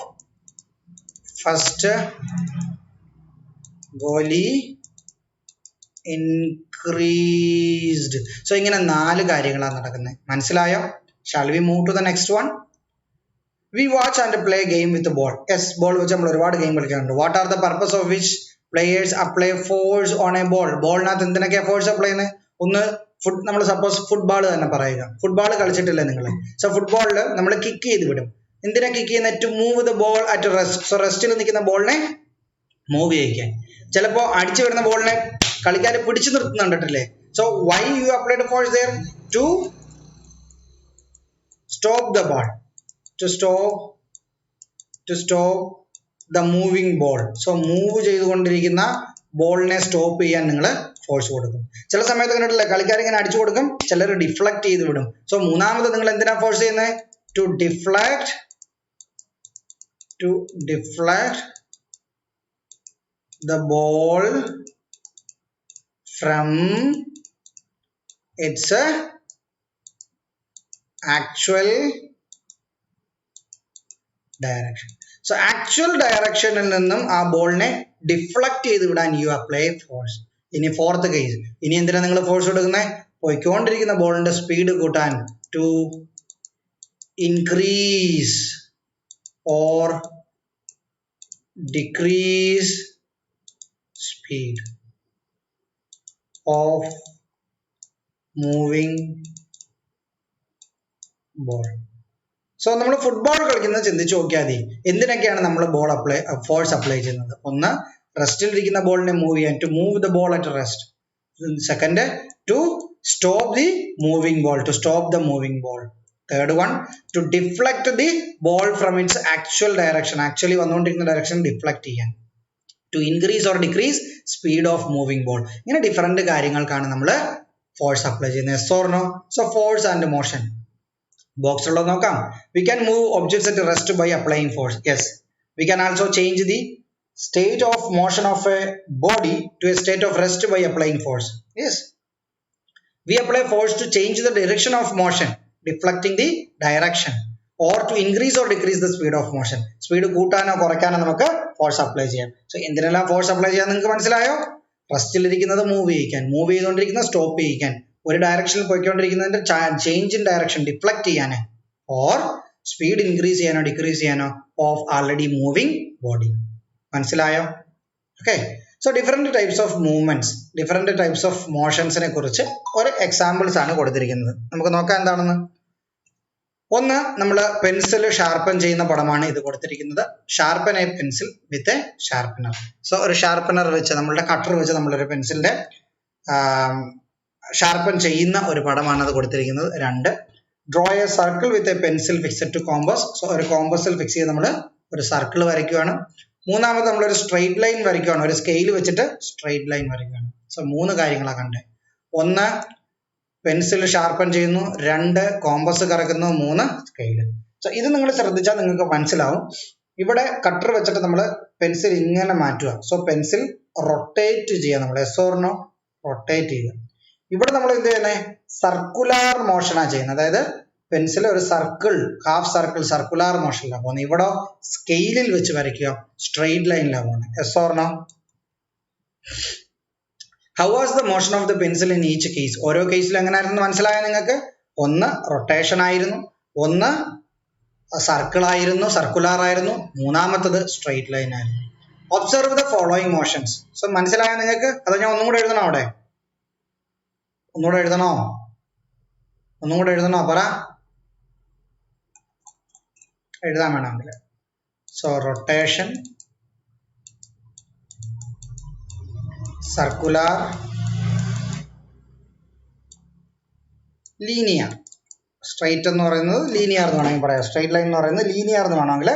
ഫസ്റ്റ് ഗോലി increased. So ഇങ്ങനെ 4 കാര്യങ്ങളാണ് നടക്കുന്നത്. മനസ്സിലായോ? Shall we move to the next one? We watch and play game with ball. Yes, ball വെച്ച് നമ്മൾ ഒരുപാട് ഗെയിം കളിക്കാറുണ്ട്. What are the purpose of which players apply force on a ball? ബോളിനകത്ത് എന്തിനൊക്കെയാണ് ഫോഴ്സ് അപ്ലൈ ചെയ്യുന്നത്? ഒന്ന്, നമ്മൾ suppose football തന്നെ പറയുക. ഫുട്ബോൾ കളിച്ചിട്ടില്ലേ നിങ്ങൾ? സോ ഫുട്ബോളിൽ നമ്മൾ കിക്ക് ചെയ്ത് വിടും. എന്തിനാ കിക്ക് ചെയ്യുന്നത്? To move the ball at rest. So റെസ്റ്റിൽ നിൽക്കുന്ന ബോളിനെ മൂവ് ചെയ്യിക്കാൻ. ചിലപ്പോൾ അടിച്ചു വരുന്ന ബോളിനെ കളിക്കാർ പിടിച്ചു നിർത്തുന്നുണ്ടിട്ടില്ലേ? So why you applied force there? To stop the ball, to stop the moving ball. So move ചെയ്തുകൊണ്ടിരിക്കുന്ന ബോളിനെ സ്റ്റോപ്പ് ചെയ്യാൻ നിങ്ങൾ ഫോഴ്സ് കൊടുക്കും. ചില സമയത്ത് കണ്ടിട്ടില്ലേ, കളിക്കാർ ഇങ്ങനെ അടിച്ചു കൊടുക്കും, ചിലർ ഡിഫ്ലക്ട് ചെയ്ത് വിടും. സോ മൂന്നാമത് നിങ്ങൾ എന്തിനാ ഫോഴ്സ് ചെയ്യുന്നത്? To deflect the ball from its actual direction. So actual direction ൽ നിന്നും ആ ബോളിനെ ഡിഫ്ലക്ട് ചെയ്ത് വിടാൻ യു അപ്ലൈ ഫോഴ്സ്. ഇനി ഫോർത്ത് കേസ്, ഇനി എന്തിനാ നിങ്ങൾ ഫോഴ്സ് കൊടുക്കുന്നത്? പോയിക്കൊണ്ടിരിക്കുന്ന ബോളിന്റെ സ്പീഡ് കൂട്ടാൻ. To increase or decrease speed of moving ball. So നമ്മൾ ഫുട്ബോൾ കളിക്കുന്നത് ചിന്തിച്ചു നോക്കിയാൽ മതി, എന്തിനൊക്കെയാണ് നമ്മൾ ഫോഴ്സ് അപ്ലൈ ചെയ്യുന്നത്? ഒന്ന്, റെസ്റ്റിലിരിക്കുന്ന ബോളിനെ മൂവ് ചെയ്യാൻ, to move the ball at rest. Second, to stop the moving ball, to stop the moving ball. Third one, to deflect the ball from its actual direction, actually വന്നുകൊണ്ടിരിക്കുന്ന direction deflect ചെയ്യാൻ. To increase or decrease speed of moving ball. ഇങ്ങനെ different കാര്യങ്ങൾക്കാണ് നമ്മൾ force apply ചെയ്യുന്നത്. Yes or no? So force and motion. Box ഉള്ളത് നോക്കാം. We can move objects at rest by applying force. Yes. We can also change the state of motion of a body to a state of rest by applying force. Yes. We apply force to change the direction of motion, deflecting the direction, or to increase or decrease the speed of motion. Speed കൂട്ടാനോ കുറയ്ക്കാനോ നമുക്ക് force apply ചെയ്യാം. So എന്തിനെല്ലാം force apply ചെയ്യാൻ നിങ്ങൾക്ക് മനസ്സിലായോ? റെസ്റ്റിലിരിക്കുന്നത് move ചെയ്യിക്കാൻ, മൂവ് ചെയ്തുകൊണ്ടിരിക്കുന്നത് സ്റ്റോപ്പ് ചെയ്യിക്കാൻ, ഒരു ഡയറക്ഷനിൽ പോയിക്കൊണ്ടിരിക്കുന്നതിന്റെ ചേഞ്ച് ഇൻ ഡയറക്ഷൻ ഡിഫ്ലക്ട് ചെയ്യാൻ, ഓർ സ്പീഡ് ഇൻക്രീസ് ചെയ്യാനോ ഡിക്രീസ് ചെയ്യാനോ ഓഫ് ആൾറെഡി മൂവിങ് ബോഡി. മനസ്സിലായോ? Okay. So different types of movements, different types of മോഷൻസിനെ കുറിച്ച് ഒരു എക്സാമ്പിൾസ് ആണ് കൊടുത്തിരിക്കുന്നത്. നമുക്ക് നോക്കാം എന്താണെന്ന്. ഒന്ന്, നമ്മൾ പെൻസിൽ ഷാർപ്പൻ ചെയ്യുന്ന പടമാണ് ഇത് കൊടുത്തിരിക്കുന്നത്. Sharpen A pencil with a sharpener. So ഒരു ഷാർപ്പനർ വെച്ച്, നമ്മളുടെ കട്ടർ വെച്ച് നമ്മളൊരു പെൻസിലിന്റെ ഷാർപ്പൻ ചെയ്യുന്ന ഒരു പടമാണ് അത് കൊടുത്തിരിക്കുന്നത്. രണ്ട്, draw a circle with a pencil fixed to compass. So ഒരു കോമ്പസിൽ ഫിക്സ് ചെയ്ത് നമ്മൾ ഒരു സർക്കിൾ വരയ്ക്കുകയാണ്. മൂന്നാമത് നമ്മളൊരു സ്ട്രെയിറ്റ് ലൈൻ വരയ്ക്കുകയാണ്, ഒരു സ്കെയിൽ വെച്ചിട്ട് സ്ട്രെയിറ്റ് ലൈൻ വരയ്ക്കുകയാണ്. സോ മൂന്ന് കാര്യങ്ങളാണ് കണ്ടത്. ഒന്ന്, പെൻസിൽ ഷാർപ്പൻ ചെയ്യുന്നു. രണ്ട്, കോമ്പസ് കറക്കുന്നു. മൂന്ന്, സ്കെയില്. സോ ഇത് നിങ്ങൾ ശ്രദ്ധിച്ചാൽ നിങ്ങൾക്ക് മനസ്സിലാവും. ഇവിടെ കട്ടർ വെച്ചിട്ട് നമ്മൾ പെൻസിൽ ഇങ്ങനെ മാറ്റുക. സോ പെൻസിൽ റൊട്ടേറ്റ് ചെയ്യുക, നമ്മൾ എസ് ഓർ നോ, റൊട്ടേറ്റ് ചെയ്യുക. ഇവിടെ നമ്മൾ എന്ത് ചെയ്യുന്നത്? സർക്കുലാർ മോഷനാണ് ചെയ്യുന്നത്. അതായത് പെൻസിൽ ഒരു സർക്കിൾ, ഹാഫ് സർക്കിൾ, സർക്കുലാർ മോഷനിലാണ് പോകുന്നത്. ഇവിടെ സ്കെയിലിൽ വെച്ച് വരയ്ക്കുക, സ്ട്രെയിറ്റ് ലൈനിലാണ് പോകുന്നത്. Yes or no? How was the motion of the pencil in each case? ഓരോ കേസിലും എങ്ങനെയായിരുന്നു മനസ്സിലായോ നിങ്ങൾക്ക്? ഒന്ന് റൊട്ടേഷൻ ആയിരുന്നു, ഒന്ന് സർക്കിൾ ആയിരുന്നു, സർക്കുലാർ ആയിരുന്നു, മൂന്നാമത്തത് സ്ട്രെയിറ്റ് ലൈൻ ആയിരുന്നു. Observe the following motions. So മനസ്സിലായോ നിങ്ങൾക്ക്? അതോ ഞാൻ ഒന്നും കൂടെ എഴുതണോ? അവിടെ ഒന്നുകൂടെ എഴുതണോ? ഒന്നും കൂടെ എഴുതണോ? പറ, എഴുതാൻ വേണമെങ്കിൽ. So rotation, circular, linear. Straight എന്ന് പറയുന്നത് ലീനിയർ എന്ന് വേണമെങ്കിൽ പറയാം, സ്ട്രൈറ്റ് ലൈൻ എന്ന് പറയുന്നത് ലീനിയർ എന്ന് വേണമെങ്കിൽ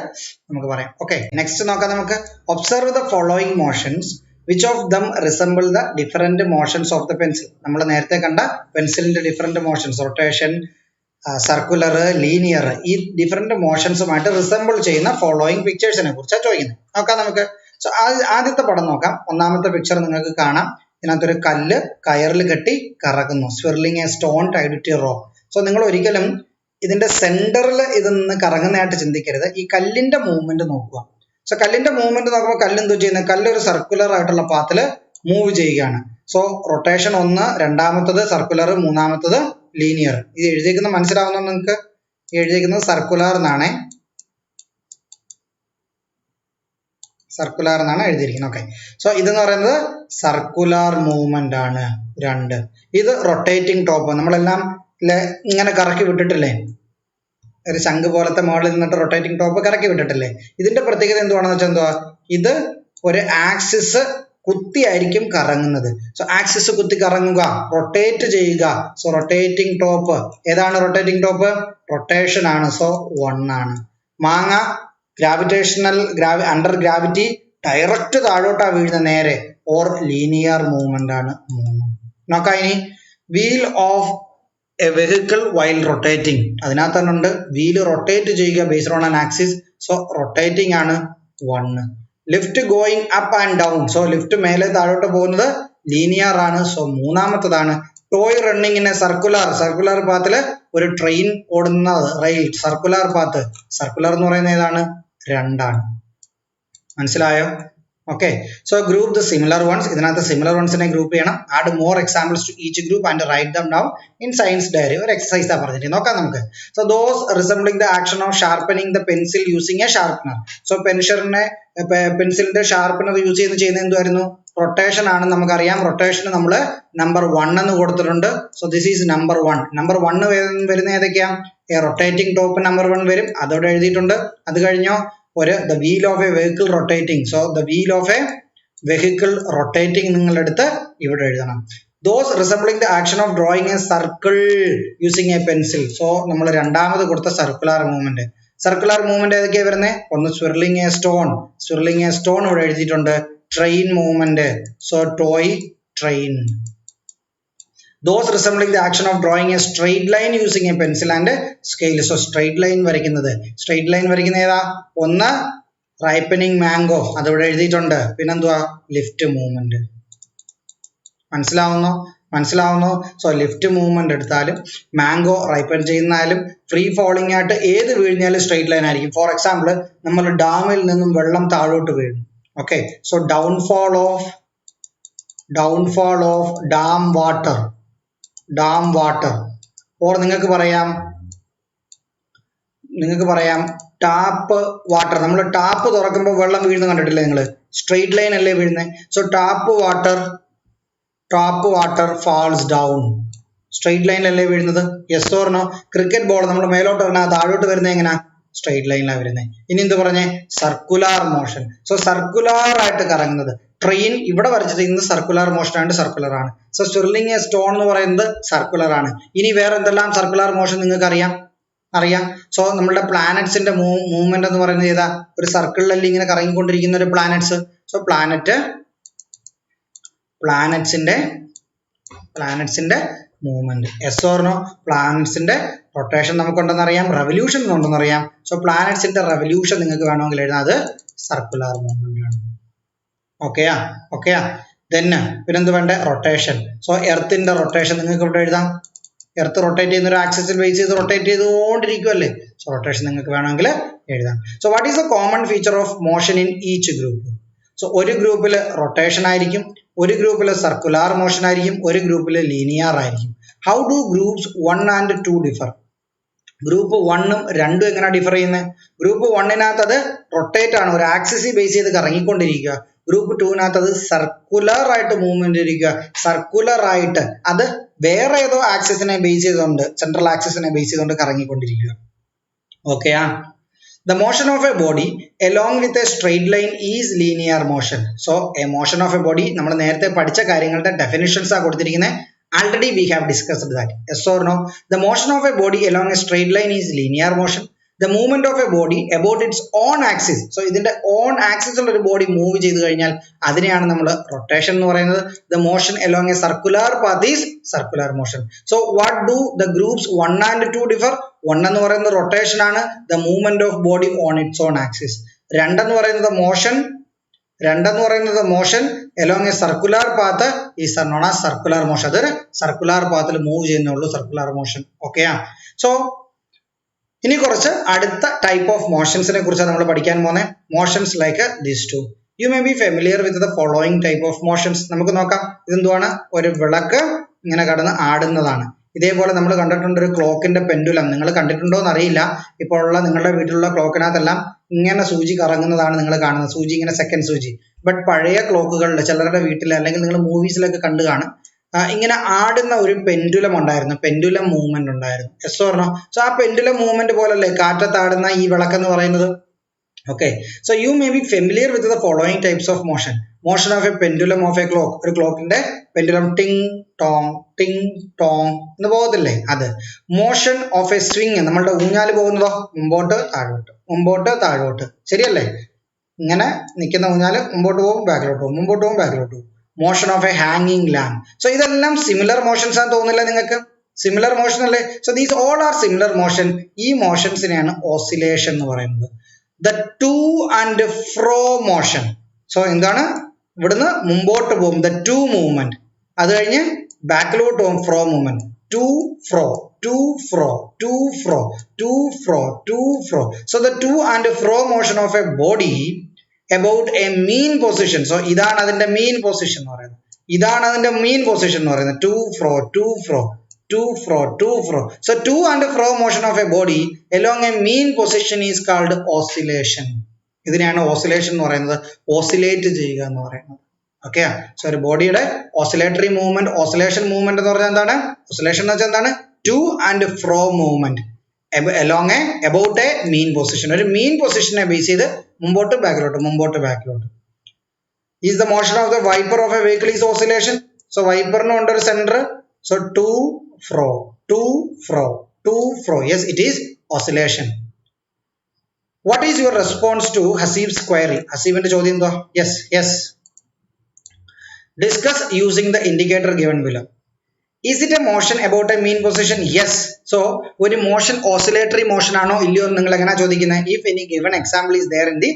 നമുക്ക് പറയാം. ഓക്കെ, നെക്സ്റ്റ് നോക്കാം നമുക്ക്. Observe the following motions, which of them resemble the different motions of the pencil. നമ്മൾ നേരത്തെ കണ്ട പെൻസിലിന്റെ different motions, rotation, circular, linear, ഈ ഡിഫറെന്റ് മോഷൻസുമായിട്ട് റിസംബിൾ ചെയ്യുന്ന ഫോളോയിങ് പിക്ചേഴ്സിനെ കുറിച്ചാണ് ചോദിക്കുന്നത്. നോക്കാം നമുക്ക്. സോ ആദ്യത്തെ പടം നോക്കാം. ഒന്നാമത്തെ പിക്ചർ നിങ്ങൾക്ക് കാണാം. ഇതിനകത്തൊരു കല്ല് കയറിൽ കെട്ടി കറക്കുന്നു. Swirling a stone tied to a rope. So നിങ്ങൾ ഒരിക്കലും ഇതിന്റെ സെന്ററിൽ ഇത് നിന്ന് കറങ്ങുന്നതായിട്ട് ചിന്തിക്കരുത്. ഈ കല്ലിന്റെ മൂവ്മെന്റ് നോക്കുക. സോ കല്ലിന്റെ മൂവ്മെന്റ് നോക്കുമ്പോൾ കല്ല് എന്തോ ചെയ്യുന്നത്? കല്ല് ഒരു സർക്കുലർ ആയിട്ടുള്ള പാത്തിൽ മൂവ് ചെയ്യുകയാണ്. സോ റൊട്ടേഷൻ ഒന്ന്, രണ്ടാമത്തത് സർക്കുലർ, മൂന്നാമത്തത് ലീനിയർ. ഇത് എഴുതിയിരിക്കുന്നത് മനസ്സിലാവുന്ന നിങ്ങൾക്ക്? എഴുതിയിരിക്കുന്നത് സർക്കുലർ എന്നാണ്, സർക്കുലർ എന്നാണ് എഴുതിയിരിക്കുന്നത്. ഓക്കെ. സോ ഇതെന്ന് പറയുന്നത് സർക്കുലാർ മൂവ്മെന്റ് ആണ്. രണ്ട്, ഇത് റൊട്ടേറ്റിംഗ് ടോപ്പ്. നമ്മളെല്ലാം ഇങ്ങനെ കറക്കി വിട്ടിട്ടില്ലേ? ഒരു ശംഖ് പോലത്തെ മോഡലിൽ നിന്നിട്ട് റൊട്ടേറ്റിംഗ് ടോപ്പ് കറക്കി വിട്ടിട്ടില്ലേ? ഇതിന്റെ പ്രത്യേകത എന്തുവാണെന്ന് വെച്ചാൽ എന്തുവാ? ഇത് ഒരു ആക്സിസ് കുത്തിയായിരിക്കും കറങ്ങുന്നത്. സോ ആക്സിസ് കുത്തി കറങ്ങുക, റൊട്ടേറ്റ് ചെയ്യുക. സോ റൊട്ടേറ്റിംഗ് ടോപ്പ് ഏതാണ്? റൊട്ടേറ്റിംഗ് ടോപ്പ് റൊട്ടേഷൻ ആണ്. സോ 1 ആണ്. മാങ്ങ ഗ്രാവിറ്റേഷണൽ അണ്ടർ ഗ്രാവിറ്റി ഡയറക്റ്റ് താഴോട്ടാ വീഴുന്ന നേരെ, ഓർ ലീനിയർ മൂവ്മെന്റ് ആണ് 3. നോക്കാം ഇനി. Wheel of a vehicle while rotating. അതിനകത്ത് തന്നെ ഉണ്ട് വീല് റൊട്ടേറ്റ് ചെയ്യുക based on an axis. So rotating ആണ് 1. Lift going up and down. So lift മേലെ താഴോട്ട് പോകുന്നത് ലീനിയർ ആണ്. സോ മൂന്നാമത്തതാണ്. Toy running in A circular പാത്തില് ഒരു ട്രെയിൻ ഓടുന്നത്, റെയിൽ, സർക്കുലർ പാത്ത്. സർക്കുലർ എന്ന് പറയുന്നത് ഏതാണ്? 2 ആണ്. മനസ്സിലായോ? Okay. So group the similar ones. ഇതിനകത്ത് സിമിലർ വൺസിനെ ഗ്രൂപ്പ് ചെയ്യണം. Add more examples to each group and write them down in science diary. ഒരു എക്സസൈസ് ആ പറഞ്ഞിട്ട് നോക്കാം നമുക്ക്. So those resembling the action of sharpening the pencil using a sharpener. So പെൻസിലിന്റെ sharpener use ചെയ്യുന്ന എന്തുമായിരുന്നു? റൊട്ടേഷൻ ആണ്. നമുക്കറിയാം റൊട്ടേഷന് നമ്മൾ നമ്പർ 1 എന്ന് കൊടുത്തിട്ടുണ്ട്. So this is number 1. Number 1 വരുന്ന ഏതൊക്കെയാ? റൊട്ടേറ്റിംഗ് ടോപ്പ് നമ്പർ 1 വരും, അതോടെ എഴുതിയിട്ടുണ്ട്. അത് കഴിഞ്ഞോ the wheel of a vehicle rotating. So the wheel of a vehicle rotating നിങ്ങൾ എടുത്ത് ഇവിടെ എഴുതണം. Those resembling the action of drawing a circle using a pencil. So നമ്മൾ രണ്ടാമത് കൊടുത്ത circular movement. Circular movement ഏതൊക്കെയാ വരുന്നത്? ഒന്ന് swirling a stone. Swirling a stone ഇവിടെ എഴുതിയിട്ടുണ്ട്. Train movement. So toy train. Those resembling the action of drawing a straight line using a pencil and scale. So straight line വരയ്ക്കുന്നത്. Straight line വരയ്ക്കുന്നത് ഏതാ? ഒന്ന് ripening mango. അത് ഇവിടെ എഴുതിയിട്ടുണ്ട്. പിന്നെന്തുവാ? Lift movement. മനസ്സിലാവുന്നോ? സോ ലിഫ്റ്റ് മൂവ്മെന്റ് എടുത്താലും മാംഗോ റൈപ്പൻ ചെയ്യുന്നാലും ഫ്രീ ഫോളിംഗ് ആയിട്ട് ഏത് വീഴിഞ്ഞാലും സ്ട്രെയിറ്റ് ലൈൻ ആയിരിക്കും. ഫോർ എക്സാമ്പിൾ നമ്മൾ ഡാമിൽ നിന്നും വെള്ളം താഴോട്ട് വീഴും. Okay, so downfall of dam water or നിങ്ങൾക്ക് പറയാം ടാപ്പ് വാട്ടർ. നമ്മൾ ടാപ്പ് തുറക്കുമ്പോൾ വെള്ളം വീഴുന്ന കണ്ടിട്ടില്ലേ നിങ്ങൾ? സ്ട്രെയിറ്റ് ലൈൻ അല്ലേ വീഴുന്നത്? So tap water falls down. Straight ലൈനിലല്ലേ വീഴുന്നത്? Yes or no? Cricket ball നമ്മൾ മേലോട്ട് വരണ താഴോട്ട് വരുന്നത് എങ്ങനെയാ? സ്ട്രെയിറ്റ് ലൈനിലാണ് വരുന്നത്. ഇനി എന്ത് പറഞ്ഞേ? Circular motion. സോ സർക്കുലാർ ആയിട്ട് കറങ്ങുന്നത്. ട്രെയിൻ ഇവിടെ വരച്ചിരിക്കുന്നത് സർക്കുലാർ മോഷൻ ആയിട്ട് സർക്കുലർ ആണ്. സോ സ്വിർലിംഗ് എ സ്റ്റോൺ എന്ന് പറയുന്നത് സർക്കുലർ ആണ്. ഇനി വേറെ എന്തെല്ലാം സർക്കുലാർ മോഷൻ നിങ്ങൾക്ക് അറിയാം? സോ നമ്മുടെ പ്ലാനറ്റ്സിന്റെ മൂവ്മെന്റ് എന്ന് പറയുന്നത് ഏതാ? ഒരു സർക്കിളിലല്ലേ ഇങ്ങനെ കറങ്ങിക്കൊണ്ടിരിക്കുന്ന ഒരു പ്ലാനറ്റ്സ്. സോ പ്ലാനറ്റ്സിന്റെ മൂവ്മെന്റ്. Yes or no? പ്ലാനറ്റ്സിന്റെ റൊട്ടേഷൻ നമുക്കുണ്ടെന്ന് അറിയാം, റെവല്യൂഷൻ ഉണ്ടെന്ന് അറിയാം. സോ പ്ലാനറ്റ്സിന്റെ റെവല്യൂഷൻ നിങ്ങൾക്ക് വേണമെങ്കിൽ എഴുതാം, അത് സർക്കുലാർ മൂവ്മെന്റ് ആണ്. ഓക്കെയാ? പിന്നെന്ത് വേണ്ട? റൊട്ടേഷൻ. സോ എർത്തിന്റെ റൊട്ടേഷൻ നിങ്ങൾക്ക് ഇവിടെ എഴുതാം. എർത്ത് റൊട്ടേറ്റ് ചെയ്യുന്ന ഒരു ആക്സിസിൽ ബേസ് ചെയ്ത് റൊട്ടേറ്റ് ചെയ്തുകൊണ്ടിരിക്കുമല്ലേ? സോ റൊട്ടേഷൻ നിങ്ങൾക്ക് വേണമെങ്കിൽ എഴുതാം. So what is the common feature of motion in each group? So ഒരു ഗ്രൂപ്പിൽ റൊട്ടേഷൻ ആയിരിക്കും, ഒരു ഗ്രൂപ്പിൽ സർക്കുലാർ മോഷൻ ആയിരിക്കും, ഒരു ഗ്രൂപ്പിൽ ലീനിയർ ആയിരിക്കും. How do groups 1 and 2 differ? Group 1ഉം 2ഉം എങ്ങനെ ഡിഫർ ചെയ്യുന്നത്? ഗ്രൂപ്പ് 1നകത്ത് അത് റൊട്ടേറ്റ് ആണ്, ഒരു ആക്സിസിൽ ബേസ് ചെയ്ത് കറങ്ങിക്കൊണ്ടിരിക്കുക. ഗ്രൂപ്പ് 2നകത്ത് അത് സർക്കുലർ ആയിട്ട് മൂവ്മെന്റ് ഇരിക്കുക. സർക്കുലർ ആയിട്ട് അത് വേറെ ഏതോ ആക്സിസിനെ ബേസ് ചെയ്തുകൊണ്ട്, സെൻട്രൽ ആക്സിസിനെ ബേസ് ചെയ്തുകൊണ്ട് കറങ്ങിക്കൊണ്ടിരിക്കുക. ഓക്കെയാ? The motion of a body along with a straight line is linear motion. So a motion of a body, നമ്മൾ നേരത്തെ പഠിച്ച കാര്യങ്ങളുടെ ഡെഫിനിഷൻസ് ആ കൊടുത്തിരിക്കുന്നത്. Already we have discussed that. Yes or no? The motion of a body along a straight line is linear motion. The movement of a body about its own axis. So ഇതിന്റെ on ആക്സിസിൽ ഒരു body move ചെയ്ത് കഴിഞ്ഞാൽ അതിനെയാണ് നമ്മൾ rotation എന്ന് പറയുന്നത്. The motion along a circular path is circular motion. So what do the groups 1 and 2 differ? 1 എന്ന് പറയുന്നത് റൊട്ടേഷൻ ആണ്, the movement of body on its own axis. 2 എന്ന് പറയുന്നത് motion along a circular path is known as circular motion. അതൊരു circular പാത്തിൽ move ചെയ്യുന്നുള്ളൂ, circular motion. ഓക്കെയാ? So ഇനി കുറച്ച് അടുത്ത ടൈപ്പ് ഓഫ് മോഷൻസിനെ കുറിച്ചാണ് നമ്മൾ പഠിക്കാൻ പോകുന്നത്. Motions like these two. You may be familiar with the following type of motions. നമുക്ക് നോക്കാം. ഇതെന്തുവാണ്? ഒരു വിളക്ക് ഇങ്ങനെ കടന്ന് ആടുന്നതാണ്. ഇതേപോലെ നമ്മൾ കണ്ടിട്ടുണ്ട് ഒരു ക്ലോക്കിന്റെ പെൻഡുലം. നിങ്ങൾ കണ്ടിട്ടുണ്ടോ എന്നറിയില്ല. ഇപ്പോൾ ഉള്ള നിങ്ങളുടെ വീട്ടിലുള്ള ക്ലോക്കിനകത്തെല്ലാം ഇങ്ങനെ സൂചി കറങ്ങുന്നതാണ് നിങ്ങൾ കാണുന്നത്. സൂചി ഇങ്ങനെ സെക്കൻഡ് സൂചി. ബട്ട് പഴയ ക്ലോക്കുകളിൽ ചിലരുടെ വീട്ടിൽ അല്ലെങ്കിൽ നിങ്ങൾ മൂവീസിലൊക്കെ കണ്ടു കാണും, ഇങ്ങനെ ആടുന്ന ഒരു പെൻഡുലം ഉണ്ടായിരുന്നു, പെൻഡുലം മൂവ്മെന്റ് ഉണ്ടായിരുന്നു. Yes or no? സോ ആ പെൻഡുലം മൂവ്മെന്റ് പോലല്ലേ കാറ്റത്താടുന്ന ഈ വിളക്കെന്ന് പറയുന്നത്. Okay, so you may be familiar with the following types of motion. Motion of a pendulum of a clock. ഒരു ക്ലോക്കിന്റെ പെൻഡുലം ടിങ് ടോങ് എന്ന് പോകത്തില്ലേ, അത്. മോഷൻ ഓഫ് എ സ്വിങ്, നമ്മളുടെ ഊഞ്ഞാല് പോകുന്നതോ മുമ്പോട്ട് താഴോട്ട്, ശരിയല്ലേ? ഇങ്ങനെ നിൽക്കുന്ന ഊഞ്ഞാല് മുമ്പോട്ട് പോകും ബാക്കിലോട്ട് പോകും. മോഷൻ ഓഫ് എ ഹാങ്ങിങ് ലാമ്പ്. സോ ഇതെല്ലാം സിമിലർ മോഷൻസ് ആണെന്ന് തോന്നുന്നില്ല നിങ്ങൾക്ക്? സിമിലർ മോഷൻ അല്ലേ? So these all are similar motion. ഈ മോഷൻസിനെയാണ് ഓസിലേഷൻ എന്ന് പറയുന്നത്. The to and fro motion. So എന്താണ്? ഇവിടുന്ന് മുമ്പോട്ട് പോകും, the to movement. അത് കഴിഞ്ഞ് ബാക്കിലോട്ട് പോകും, ഫ്രോ movement. To fro. So the to and fro motion of a body about a mean position. So ഇതാണ് അതിന്റെ mean position എന്ന് പറയുന്നത്. To fro. So to and fro motion of a body along a mean position is called oscillation. ഇതിനെയാണ് oscillation എന്ന് പറയുന്നത്, oscillate ചെയ്യുക എന്ന് പറയുന്നത്. ഓക്കെ, സോ ഒരു ബോഡിയുടെ ഓസിലേറ്ററി മൂവ്മെന്റ്, ഓസിലേഷൻ മൂവ്മെന്റ് എന്ന് പറഞ്ഞാൽ എന്താണ്? ഓസിലേഷൻ എന്ന് വെച്ചാൽ എന്താണ്? To and fro movement along a about a mean position. ഒരു മീൻ പൊസിഷനെ ബേസ് ചെയ്ത് മുമ്പോട്ട് ബാക്കിലോട്ട്. Is the motion of the wiper of a vehicle is oscillation? So wiper no under center. So to fro, to fro, to fro. Yes, it is oscillation. What is your response to Hasib's query? Hasibinte ചോദ്യം എന്താ? Yes, yes. Discuss using the indicator given below. Is it a motion about a mean position? Yes. So ഒരു motion oscillatory motion ആണോ ഇല്ലയോ എന്ന് നിങ്ങൾ എങ്ങനെ ചോദിക്കുന്നത്? If any given example is there in the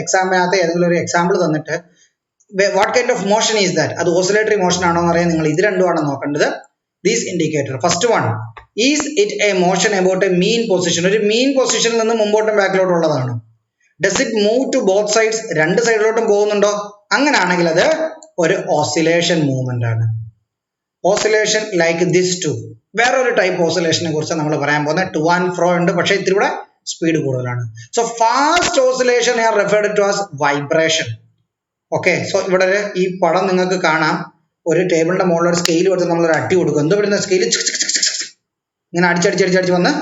examനകത്ത് ഏതെങ്കിലും ഒരു എക്സാമ്പിൾ തന്നിട്ട് what kind of motion is that? അത് oscillatory motion ആണോ എന്ന് അറിയാൻ നിങ്ങൾ ഇത് രണ്ടുമാണ് നോക്കേണ്ടത്. This indicator. First one, is it a motion about a mean position? ഒരു mean positionൽ നിന്ന് മുമ്പോട്ടും ബാക്കിലോട്ടും ഉള്ളതാണോ? Does it move to both sides? രണ്ട് സൈഡിലോട്ടും പോകുന്നുണ്ടോ? അങ്ങനെയാണെങ്കിൽ അത് ഒരു oscillation movement ആണ്. Oscillation like this too. വേറൊരു ടൈപ്പ് ഓസിലേഷനെ കുറിച്ച് നമ്മൾ പറയാൻ പോകുന്നത് ടു ആൻഡ് ഫ്രോ ഉണ്ട്, പക്ഷേ ഇത്തിരി കൂടെ സ്പീഡ് കൂടുതലാണ്. So fast oscillation are referred to as vibration. Okay, so ഇവിടെ ഈ പടം നിങ്ങൾക്ക് കാണാം. ഒരു ടേബിളിന്റെ മുകളിൽ ഒരു സ്കെയിൽ കൊടുത്ത് നമ്മൾ ഒരു അട്ടി കൊടുക്കും. എന്ത് പറയുന്ന സ്കെയിൽ ഇങ്ങനെ അടിച്ചടിച്ചടിച്ചടിച്ച് വന്ന്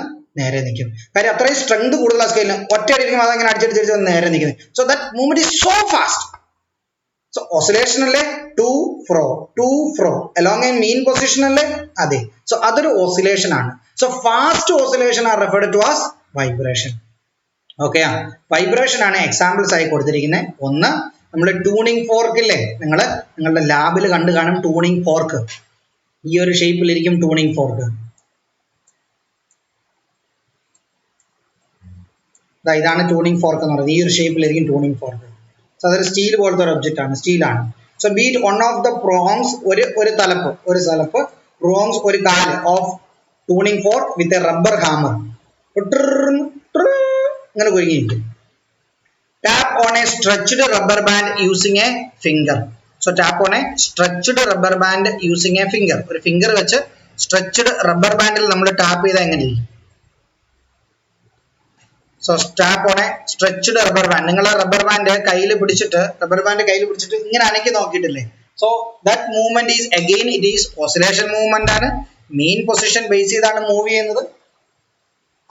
നേരെ നിൽക്കും. കാര്യം അത്രയും സ്ട്രെങ്ത് കൂടുതൽ ആ സ്കെയിലിന് ഒറ്റ അടിക്കുമ്പോൾ അതങ്ങനെ അടിച്ചടിച്ചടിച്ച് വന്ന് നേരെ നിൽക്കുന്നത്. So that movement is so fast. So oscillation അല്ലേ to ഫ്രോ along a mean position അല്ലേ അതെ. സോ അതൊരു ഓസിലേഷൻ ആണ്. So fast oscillation are referred to as vibration. Okay, vibration ആണ് എക്സാമ്പിൾസ് ആയി കൊടുത്തിരിക്കുന്നത്. ഒന്ന് നമ്മൾ ട്യൂണിംഗ് ഫോർക്ക് ഇല്ലേ, നിങ്ങളുടെ ലാബിൽ കണ്ടു കാണും ട്യൂണിംഗ് ഫോർക്ക്. ഈ ഒരു ഷേപ്പിലിരിക്കും ട്യൂണിംഗ് ഫോർക്ക്. ഇതാണ് ട്യൂണിംഗ് ഫോർക്ക് എന്ന് പറയുന്നത്. ഈ ഒരു ഷേപ്പിലിരിക്കും ട്യൂണിംഗ് ഫോർക്ക്. സോ അതൊരു സ്റ്റീൽ പോലത്തെ ഒരു ഒബ്ജക്റ്റ് ആണ്, സ്റ്റീലാണ്. So beat one of the prongs, ഒരു തലപ്പ് പ്രോങ്സ് ഒരു കാല് of tuning fork with a rubber hammer ഇങ്ങനെ കുരുങ്ങിയിരിക്കും. Tap on a stretched rubber band using a finger. So tap on a stretched rubber band using a finger. ഒരു finger വെച്ച് stretched rubber ബാൻഡിൽ നമ്മൾ tap ചെയ്താൽ എങ്ങനെ ഇരിക്കും? So tap on a stretched rubber band. നിങ്ങൾ rubber band കയ്യിൽ പിടിച്ചിട്ട് ഇങ്ങനെ അനക്കി നോക്കിയിട്ടില്ലേ? So that movement is again it is oscillation movement ആണ്. മീൻ പൊസിഷൻ ബേസ് ചെയ്താണ് മൂവ് ചെയ്യുന്നത്.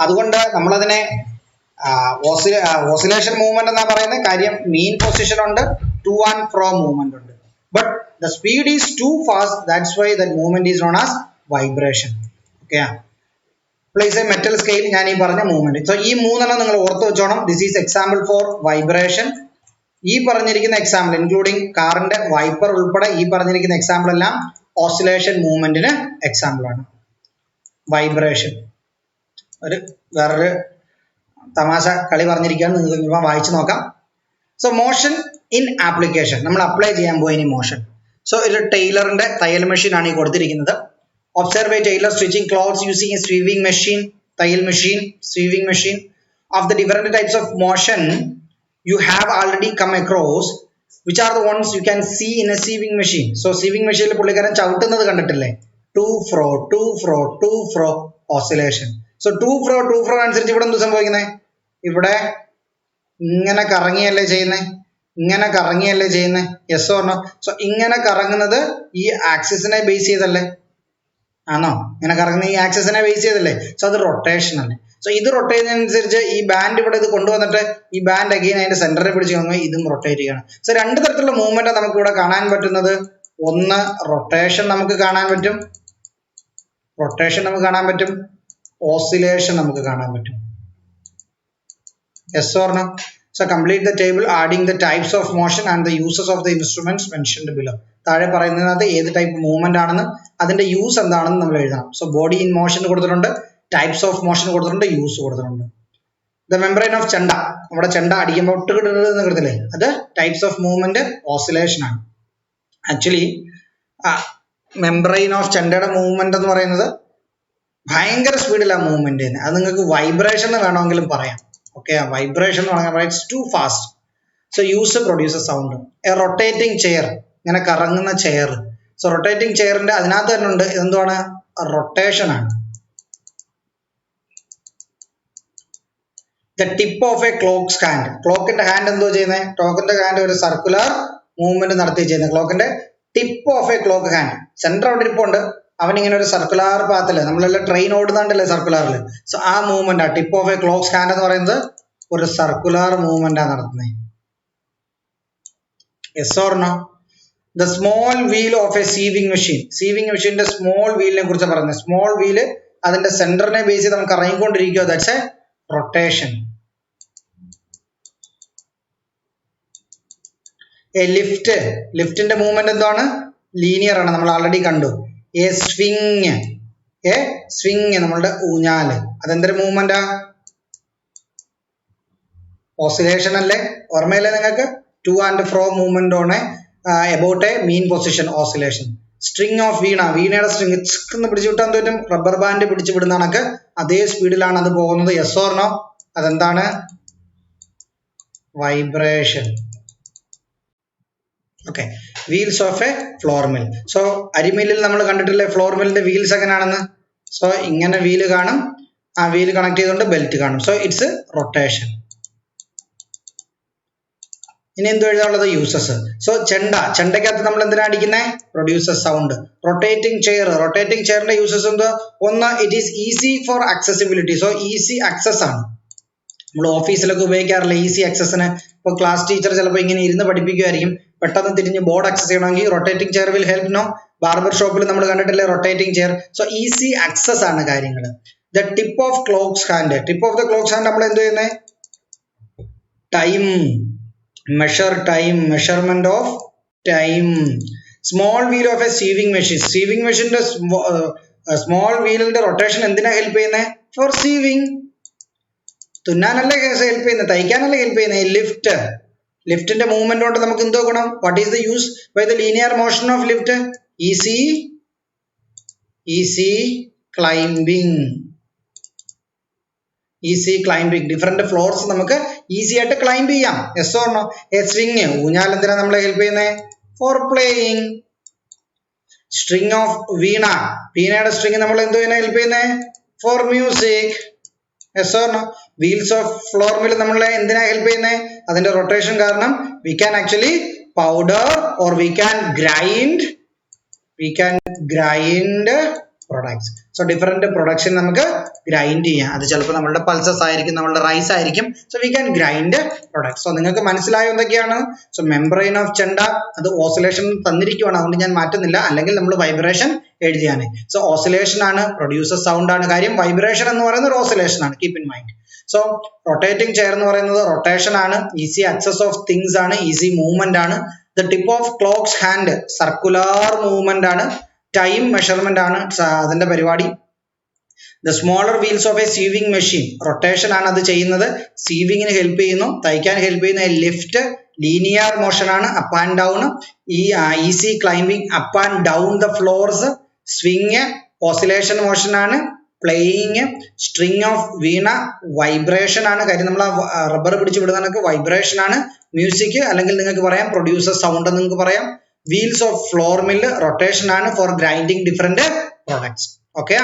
അതുകൊണ്ട് നമ്മളതിനെ ഓസിലേഷൻ മൂവ്മെന്റ് എന്നാ പറയുന്നത്. കാര്യം മീൻ പൊസിഷൻ ഉണ്ട്, ടു ആൻഡ് ഫ്രോ മൂവ്മെന്റ് ഉണ്ട്. But the speed is too fast, that's why that movement is known as vibration. Okay, place a metal scale, ഞാൻ ഈ പറഞ്ഞ മൂവ്മെന്റ്. സോ ഈ മൂന്നെണ്ണം നിങ്ങൾ ഓർത്ത് വെച്ചോണം. This is example for vibration. ഈ പറഞ്ഞിരിക്കുന്ന എക്സാമ്പിൾ ഇൻക്ലൂഡിങ് കാറിന്റെ വൈപ്പർ ഉൾപ്പെടെ ഈ പറഞ്ഞിരിക്കുന്ന എക്സാമ്പിൾ എല്ലാം ഓസിലേഷൻ മൂവ്മെന്റിന് എക്സാമ്പിൾ ആണ്. വൈബ്രേഷൻ വേറൊരു തമാശ കളി പറഞ്ഞിരിക്കുകയാണ്, നിങ്ങൾക്ക് വായിച്ചു നോക്കാം. സോ മോഷൻ ഇൻ ആപ്ലിക്കേഷൻ, നമ്മൾ അപ്ലൈ ചെയ്യാൻ പോയി മോഷൻ. സോ ഒരു ടൈലറിന്റെ തയ്യൽ മെഷീൻ ആണ് ഈ കൊടുത്തിരിക്കുന്നത്. Observe a tailor stitching clothes using a sewing machine, tayal machine, sewing machine. Of the different types of motion you have already come across, which are the ones you can see in a sewing machine? So sewing machine il പുള്ളിക്കാരൻ ചവിട്ടുന്നത് കണ്ടിട്ടില്ലേ? To fro oscillation. So to fro അനുസരിച്ച് ഇവിടെ എന്ത് സംഭവിക്കുന്നത്? ഇവിടെ ഇങ്ങനെ കറങ്ങിയല്ലേ ചെയ്യുന്നത്? Yes or no? സോ ഇങ്ങനെ കറങ്ങുന്നത് ഈ ആക്സിസിനെ ബേസ് ചെയ്തല്ലേ? ആണോ? ഇങ്ങനെ കറങ്ങുന്ന ഈ ആക്സിസിനെ ബേസ് ചെയ്തല്ലേ? സോ അത് റൊട്ടേഷൻ ആണ്. സോ ഇത് റൊട്ടേറ്റ് ചെയ്യുന്നതനുസരിച്ച് ഈ ബാൻഡ് ഇവിടെ ഇത് കൊണ്ടുവന്നിട്ട് ഈ ബാൻഡ് അഗെയിൻ അതിന്റെ സെന്ററിൽ പിടിച്ച് നോക്കുമ്പോൾ ഇതും റൊട്ടേറ്റ് ചെയ്യണം. സോ രണ്ട് തരത്തിലുള്ള മൂവ്മെന്റ് നമുക്ക് ഇവിടെ കാണാൻ പറ്റുന്നത്. ഒന്ന് റൊട്ടേഷൻ നമുക്ക് കാണാൻ പറ്റും, ഓസിലേഷൻ നമുക്ക് കാണാൻ പറ്റും. Yes or no? So complete the table adding the types of motion and the uses of the instruments mentioned below. താഴെ പറയുന്നത് ഏത് ടൈപ്പ് മൂവ്മെന്റ് ആണെന്നും അതിന്റെ യൂസ് എന്താണെന്നും നമ്മൾ എഴുതണം. സോ ബോഡി ഇൻ മോഷൻ കൊടുത്തിട്ടുണ്ട്, ടൈപ്സ് ഓഫ് മോഷൻ കൊടുത്തിട്ടുണ്ട്, യൂസ് കൊടുത്തിട്ടുണ്ട്. ദ മെംബ്രെയിൻ ഓഫ് ചെണ്ട, നമ്മുടെ ചെണ്ട അടിക്കുമ്പോൾ ഒട്ടുകിട്ടുന്നത് കിടത്തില്ലേ, അത് ടൈപ്സ് ഓഫ് മൂവ്മെന്റ് ഓസിലേഷൻ ആണ്. ആക്ച്വലി മെംബ്രെയിൻ ഓഫ് ചെണ്ടയുടെ മൂവ്മെന്റ് എന്ന് പറയുന്നത് ഭയങ്കര സ്പീഡിലാണ് മൂവ്മെന്റ് ചെയ്യുന്നത്. അത് നിങ്ങൾക്ക് വൈബ്രേഷൻ എന്ന് വേണമെങ്കിലും പറയാം. ഓക്കെ, വൈബ്രേഷൻ എന്ന് പറഞ്ഞാൽ it's too fast. So uses produce sound. A rotating chair, ഇങ്ങനെ കറങ്ങുന്ന ചെയർ. സോ റൊട്ടേറ്റിംഗ് ചെയറിന്റെ അതിനകത്ത് തന്നെ ഉണ്ട് എന്താണ്? റൊട്ടേഷൻ ആണ്. The tip of A clocks hand, ക്ലോക്കിന്റെ ഹാൻഡ് എന്തോ ചെയ്യുന്നത്? ക്ലോക്കിന്റെ ഹാൻഡ് ഒരു സർക്കുലർ മൂവ്മെന്റ് നടത്തി ചെയ്യുന്നത്. ക്ലോക്കിന്റെ tip of A clock hand, centre അവിടെ ഇരിപ്പുണ്ട്, അവൻ ഇങ്ങനെ ഒരു സർക്കുലർ പാത്തില്, നമ്മളെല്ലാം ട്രെയിൻ ഓടുന്നുണ്ടല്ലേ സർക്കുലറിൽ. സോ ആ മൂവ്മെന്റ്, ആ tip of A clocks hand എന്ന് പറയുന്നത് ഒരു സർക്കുലർ മൂവ്മെന്റ് ആണ് നടത്തുന്നത്. Yes or no? the small wheel of a sieving machine. Sieving machine ന്റെ small wheel നെ കുറിച്ച് പറയുന്നത്. Small wheel അതിന്റെ സെന്ററിനെ ബേസ് ചെയ്ത് നമുക്ക് കറങ്ങിക്കൊണ്ടിരിക്കുക. That's a rotation. A lift. ലിഫ്റ്റിന്റെ മൂവ്മെന്റ് എന്താണ്? ലീനിയർ ആണ്. നമ്മൾ ആൾറെഡി കണ്ടു. A swing. A swing നമ്മളുടെ ഊഞ്ഞാല്. അതെന്തൊരു മൂവ്മെന്റാ? ഓസിലേഷൻ അല്ലേ? ഓർമ്മയില്ലേ നിങ്ങൾക്ക്? ടു ആൻഡ് ഫ്രോ മൂവ്മെന്റ് ആണ് about a mean position oscillation. String of veena. വീണയുടെ സ്ട്രിങ് എന്ന് പിടിച്ചു വിട്ടാൻ പറ്റും. റബ്ബർ ബാൻഡ് പിടിച്ചു വിടുന്ന കണക്ക് അതേ സ്പീഡിലാണ് അത് പോകുന്നത്. Yes or no? അതെന്താണ്? Vibration. Okay. Wheels of a flour mill. So അരിമില്ലിൽ നമ്മൾ കണ്ടിട്ടില്ലേ ഫ്ലോർ മില്ലിന്റെ വീൽസ് എങ്ങനെയാണെന്ന്? സോ ഇങ്ങനെ വീല് കാണും. ആ വീല് കണക്ട് ചെയ്തുകൊണ്ട് ബെൽറ്റ് കാണും. So it's rotation. ഇനി എന്ത് എഴുതാനുള്ളത്? യൂസസ്. സോ ചെണ്ടയ്ക്കകത്ത് നമ്മൾ എന്തിനാ അടിക്കുന്നത്? Produces sound. Rotating chair. Rotating ചെയറിന്റെ യൂസസ് എന്താ? ഒന്ന്, it is easy for accessibility. So easy access ആണ്. നമ്മൾ ഓഫീസിലൊക്കെ ഉപയോഗിക്കാറില്ല ഈസി ആക്സസിന്. ഇപ്പോൾ ക്ലാസ് ടീച്ചർ ചിലപ്പോൾ ഇങ്ങനെ ഇരുന്ന് പഠിപ്പിക്കുമായിരിക്കും. പെട്ടെന്ന് തിരിഞ്ഞ് ബോർഡ് ആക്സസ് ചെയ്യണമെങ്കിൽ rotating chair will help. No? Barber ഷോപ്പിൽ നമ്മൾ കണ്ടിട്ടില്ലേ rotating chair? So easy access ആണ് കാര്യങ്ങൾ. The tip of clock's hand. Tip of the clock's hand നമ്മൾ എന്ത് ചെയ്യുന്നത്? Time. measure time, measurement of time. Small wheel of a sieving machine. Sieving machine ന്റെ small wheel ന്റെ rotation എന്തിനാ help ചെയ്യുന്നത്? For sieving. തുന്നാനല്ലേ ഹെൽപ്പ് ചെയ്യുന്നത്, തയ്ക്കാനല്ലേ ഹെൽപ്പ് ചെയ്യുന്നത്. ലിഫ്റ്റ്. ലിഫ്റ്റിന്റെ മൂവ്മെന്റ് കൊണ്ട് നമുക്ക് എന്തോ ഗുണം? What is the use by the linear motion of lift? Easy climbing. Easy climbing. Different floors നമുക്ക് ഈസി ആയിട്ട് ക്ലൈംബ് ചെയ്യാം. Yes or no? A swing. ഊഞ്ഞാൽ എന്തിനാ നമ്മളെ ഹെൽപ്പ് ചെയ്യുന്നത്? For playing. String of veena. വീണയുടെ സ്ട്രിങ് നമ്മൾ എന്തോ ഹെൽപ്പ് ചെയ്യുന്നത്? For music. Yes or no? Wheels of floor mill നമ്മളെ എന്തിനാ ഹെൽപ്പ് ചെയ്യുന്നത്? അതിന്റെ റൊട്ടേഷൻ കാരണം we can actually powder or we can grind products. So different production നമുക്ക് ഗ്രൈൻഡ് ചെയ്യാം. അത് ചിലപ്പോൾ നമ്മളുടെ പൾസസ് ആയിരിക്കും, നമ്മളുടെ റൈസ് ആയിരിക്കും. So we can grind products. So നിങ്ങൾക്ക് മനസ്സിലായോ എന്തൊക്കെയാണ്? So membrane of ചെണ്ട അത് ഓസിലേഷൻ തന്നിരിക്കുവാണ്, അതുകൊണ്ട് ഞാൻ മാറ്റുന്നില്ല, അല്ലെങ്കിൽ നമ്മൾ വൈബ്രേഷൻ എഴുതിയാണ്. So ഓസിലേഷൻ ആണ്, പ്രൊഡ്യൂസർ സൗണ്ട് ആണ്. കാര്യം വൈബ്രേഷൻ എന്ന് പറയുന്നത് ഒരു ഓസിലേഷൻ ആണ്. Keep in mind. So rotating chair എന്ന് പറയുന്നത് റൊട്ടേഷൻ ആണ്, ഈസി ആക്സസ് ഓഫ് തിങ്സ് ആണ്, ഈസി മൂവ്മെന്റ് ആണ്. The tip of clock's hand circular movement ആണ്, ടൈം മെഷർമെന്റ് ആണ് അതിന്റെ പരിപാടി. The smaller wheels of A sewing machine rotation ആണ് അത് ചെയ്യുന്നത്, സീവിങ്ങിന് ഹെൽപ്പ് ചെയ്യുന്നു, തയ്ക്കാൻ ഹെൽപ്പ് ചെയ്യുന്ന ലിഫ്റ്റ് ലീനിയർ മോഷൻ ആണ്, അപ്പ് ആൻഡ് ഡൗൺ. ഈ easy climbing up and down the floors. Swing oscillation motion ആണ്. Playing string of veena vibration ആണ്, കാര്യം നമ്മൾ റബ്ബർ പിടിച്ച് വിടുന്നതൊക്കെ വൈബ്രേഷൻ ആണ്. മ്യൂസിക് അല്ലെങ്കിൽ നിങ്ങൾക്ക് പറയാം പ്രൊഡ്യൂസർ സൗണ്ട് എന്ന് നിങ്ങൾക്ക് പറയാം. Wheels of flour mill rotation ആണ് for grinding different products. Okay.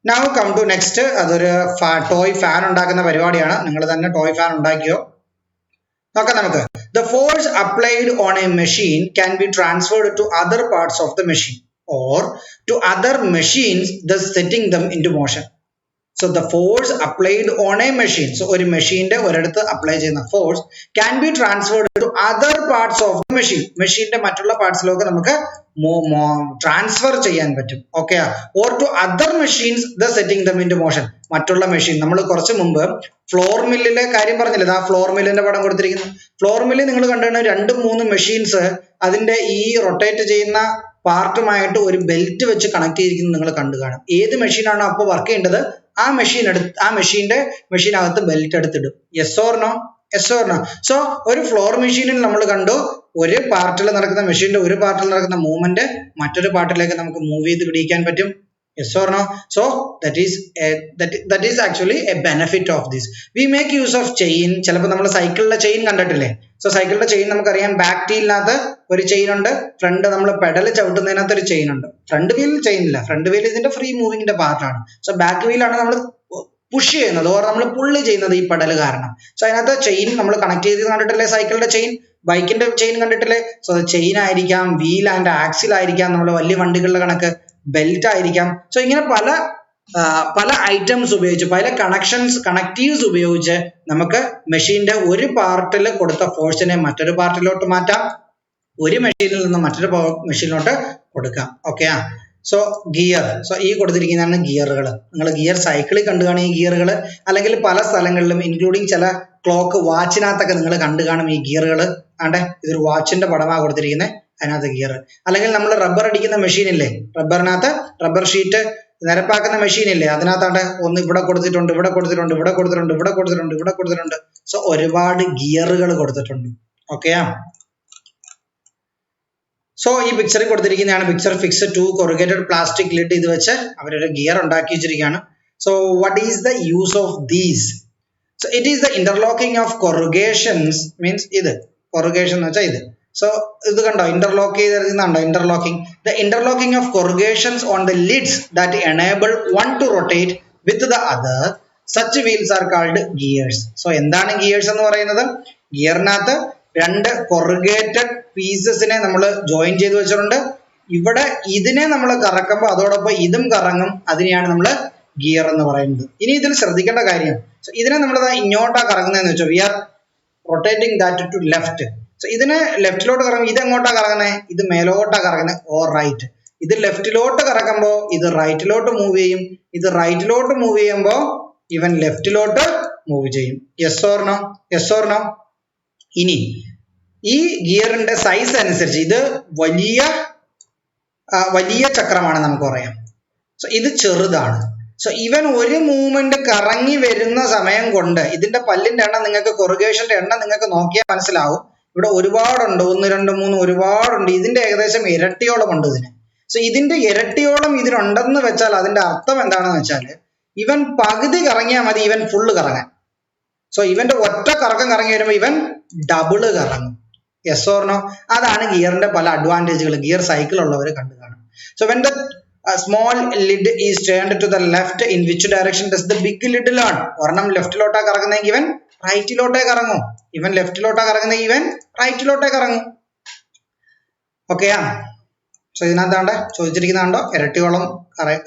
Now come to next. അതൊരു ടോയ് ഫാൻ ഉണ്ടാക്കുന്ന പരിപാടിയാണ്. നിങ്ങൾ തന്നെ ടോയ് ഫാൻ ഉണ്ടാക്കിയോ? നോക്കാം നമുക്ക്. The force applied on a machine can be transferred to other parts of the machine or to other machines, thus setting them into motion. So the force applied on a machine, so ഒരു മെഷീന്റെ ഒരിടത്ത് apply ചെയ്യുന്ന force can be transferred to other parts of the machine. മെഷീന്റെ മറ്റുള്ള പാർട്സിലൊക്കെ നമുക്ക് transfer ചെയ്യാൻ പറ്റും. Okay. or to other machines, thus setting them into motion. മറ്റുള്ള മെഷീൻ, നമ്മൾ കുറച്ച് മുമ്പ് ഫ്ലോർ മില്ലിലെ കാര്യം പറഞ്ഞില്ലേ, ആ ഫ്ലോർ മില്ലിന്റെ പടം കൊടുത്തിരിക്കുന്നു. ഫ്ലോർ മില്ലിൽ നിങ്ങൾ കണ്ടിട്ടുണ്ട് 2-3 മെഷീൻസ് അതിന്റെ ഈ റൊട്ടേറ്റ് ചെയ്യുന്ന പാർട്ടുമായിട്ട് ഒരു ബെൽറ്റ് വെച്ച് കണക്ട് ചെയ്തിരിക്കുന്നത് നിങ്ങൾ കണ്ടു കാണും. ഏത് മെഷീനാണോ അപ്പോൾ വർക്ക് ചെയ്യേണ്ടത് ആ മെഷീനകത്ത് ബെൽറ്റ് എടുത്തിടും. Yes or no? Yes or no? So ഒരു ഫ്ലോർ മെഷീനിൽ നമ്മൾ കണ്ടു ഒരു പാർട്ടിൽ നടക്കുന്ന മെഷീന്റെ ഒരു പാർട്ടിൽ നടക്കുന്ന മൂവ്മെന്റ് മറ്റൊരു പാർട്ടിലേക്ക് നമുക്ക് മൂവ് ചെയ്ത് പിടിക്കാൻ പറ്റും. Yes or no? So that is actually a benefit of this. We make use of chain. ചിലപ്പോൾ നമ്മൾ സൈക്കിളിലെ ചെയിൻ കണ്ടിട്ടില്ലേ? സോ സൈക്കിളിന്റെ ചെയിൻ നമുക്കറിയാം ബാക്ക് വീലിനകത്ത് ഒരു ചെയിൻ ഉണ്ട്, ഫ്രണ്ട് നമ്മൾ പെഡൽ ചവിട്ടുന്നതിനകത്ത് ഒരു ചെയിൻ ഉണ്ട്. ഫ്രണ്ട് വീലിൽ ചെയിൻ ഇല്ല, ഫ്രണ്ട് വീൽ ഇതിന്റെ ഫ്രീ മൂവിങ്ങിന്റെ പാർട്ടാണ്. സോ ബാക്ക് വീലാണ് നമ്മൾ പുഷ് ചെയ്യുന്നത് ഓർ നമ്മൾ പുള്ള് ചെയ്യുന്നത് ഈ പെഡൽ കാരണം. സോ അതിനകത്ത് ചെയിൻ നമ്മൾ കണക്ട് ചെയ്ത് കണ്ടിട്ടില്ലേ? സൈക്കിളിന്റെ ചെയിൻ, ബൈക്കിന്റെ ചെയിൻ കണ്ടിട്ടില്ലേ? സോ ചെയിൻ ആയിരിക്കാം, വീൽ ആൻഡ് ആക്സിൽ ആയിരിക്കാം, നമ്മൾ വലിയ വണ്ടികളുടെ കണക്ക് ബെൽറ്റ് ആയിരിക്കാം. സോ ഇങ്ങനെ പല ഐറ്റംസ് ഉപയോഗിച്ച് പല കണക്റ്റീവ്സ് ഉപയോഗിച്ച് നമുക്ക് മെഷീന്റെ ഒരു പാർട്ടിൽ കൊടുത്ത ഫോഴ്സിനെ മറ്റൊരു പാർട്ടിലോട്ട് മാറ്റാം. ഒരു മെഷീനിൽ നിന്ന് മറ്റൊരു മെഷീനിലോട്ട് കൊടുക്കാം. ഓക്കെ ആ. സോ ഗിയർ, സോ ഈ കൊടുത്തിരിക്കുന്നതാണ് ഗിയറുകൾ. നിങ്ങൾ ഗിയർ സൈക്കിളിൽ കണ്ടു കാണും ഈ ഗിയറുകൾ, അല്ലെങ്കിൽ പല സ്ഥലങ്ങളിലും ഇൻക്ലൂഡിങ് ചില ക്ലോക്ക് വാച്ചിനകത്തൊക്കെ നിങ്ങൾ കണ്ടു കാണും ഈ ഗിയറുകൾ. ആണ്ടെ ഇതൊരു വാച്ചിന്റെ പടമാണ് കൊടുത്തിരിക്കുന്നത്, അതിനകത്ത് ഗിയർ. അല്ലെങ്കിൽ നമ്മൾ റബ്ബർ അടിക്കുന്ന മെഷീൻ ഇല്ലേ, റബ്ബറിനകത്ത് റബ്ബർ ഷീറ്റ് നിരപ്പാക്കുന്ന മെഷീൻ ഇല്ലേ, അതിനകത്താണ്ട് ഒന്ന് ഇവിടെ കൊടുത്തിട്ടുണ്ട്, ഇവിടെ കൊടുത്തിട്ടുണ്ട്, ഇവിടെ കൊടുത്തിട്ടുണ്ട്, ഇവിടെ കൊടുത്തിട്ടുണ്ട്, ഇവിടെ കൊടുത്തിട്ടുണ്ട്. സോ ഒരുപാട് ഗിയറുകൾ കൊടുത്തിട്ടുണ്ട്. ഓക്കെയാ. സോ ഈ പിക്ചറിൽ കൊടുത്തിരിക്കുന്നതാണ് picture fix to corrugated plastic lid. ഇത് വെച്ച് അവരൊരു ഗിയർ ഉണ്ടാക്കി വെച്ചിരിക്കുകയാണ്. So what is the use of these? So it is the interlocking of corrugations, means ഇത് കൊറുഗേഷൻ എന്ന് വെച്ചാൽ ഇത്. സോ ഇത് കണ്ടോ ഇന്റർലോക്ക് ചെയ്തിരിക്കുന്നുണ്ടോ, interlocking. The interlocking of corrugations on the lids that enable one to rotate with the other, such wheels are called gears. So എന്താണ് gears എന്ന് പറയുന്നത്? ഗിയറിനകത്ത് രണ്ട് കൊറുഗേറ്റഡ് പീസസിനെ നമ്മൾ ജോയിൻ ചെയ്ത് വെച്ചിട്ടുണ്ട്. ഇവിടെ ഇതിനെ നമ്മൾ കറക്കുമ്പോൾ അതോടൊപ്പം ഇതും കറങ്ങും, അതിനെയാണ് നമ്മൾ ഗിയർ എന്ന് പറയുന്നത്. ഇനി ഇതിൽ ശ്രദ്ധിക്കേണ്ട കാര്യം, ഇതിനെ നമ്മൾ ഇങ്ങോട്ടാ കറങ്ങുന്നതെന്ന് വെച്ചോ, we are rotating that to left. So ഇതിനെ ലെഫ്റ്റിലോട്ട് കറങ്ങും, ഇത് എങ്ങോട്ടാ കറങ്ങുന്നത്, ഇത് മേലോട്ടാ കറങ്ങുന്നത്, ഓർ റൈറ്റ്. ഇത് ലെഫ്റ്റിലോട്ട് കറക്കുമ്പോൾ ഇത് റൈറ്റിലോട്ട് മൂവ് ചെയ്യും, ഇത് റൈറ്റിലോട്ട് മൂവ് ചെയ്യുമ്പോൾ ഇവൻ ലെഫ്റ്റിലോട്ട് മൂവ് ചെയ്യും. Yes or no? Yes or no? ഇനി ഈ ഗിയറിന്റെ സൈസ് അനുസരിച്ച് ഇത് വലിയ ചക്രമാണ് നമുക്ക് പറയാം. സോ ഇത് ചെറുതാണ്. സോ ഇവൻ ഒരു മൂവ്മെന്റ് കറങ്ങി വരുന്ന സമയം കൊണ്ട് ഇതിന്റെ പല്ലിന്റെ എണ്ണം നിങ്ങൾക്ക്, കൊറുഗേഷന്റെ എണ്ണം നിങ്ങൾക്ക് നോക്കിയാൽ മനസ്സിലാവും. ഇവിടെ ഒരുപാടുണ്ട്, 1 2 3 ഒരുപാടുണ്ട്. ഇതിന്റെ ഏകദേശം ഇരട്ടിയോളം ഉണ്ട് ഇതിന്. സോ ഇതിന്റെ ഇരട്ടിയോളം ഇതിനുണ്ടെന്ന് വെച്ചാൽ അതിന്റെ അർത്ഥം എന്താണെന്ന് വെച്ചാൽ ഇവൻ പകുതി കറങ്ങിയാൽ മതി ഇവൻ ഫുള്ള് കറങ്ങാൻ. സോ ഇവന്റെ ഒറ്റ കറക്കം കറങ്ങി വരുമ്പോൾ ഇവൻ ഡബിള് കറങ്ങും. Yes or no? അതാണ് ഗിയറിന്റെ പല അഡ്വാൻറ്റേജുകൾ ഗിയർ സൈക്കിൾ ഉള്ളവർ കണ്ടു കാണും. So when the small lid is turned to the left, in which direction does the big lid learn? ഒരെണ്ണം ലെഫ്റ്റിലോട്ടാ കറങ്ങുന്നെങ്കിൽ ഇവൻ റൈറ്റിലോട്ടേ കറങ്ങും, ഇവൻ ലെഫ്റ്റിലോട്ടാ കറങ്ങുന്നെങ്കിൽ ഇവൻ റൈറ്റിലോട്ടേ കറങ്ങും. ഓക്കെയാ. സോ ഇതിനകത്താണ്ട് ചോദിച്ചിരിക്കുന്നുണ്ടോ, ഇരട്ടിയോളം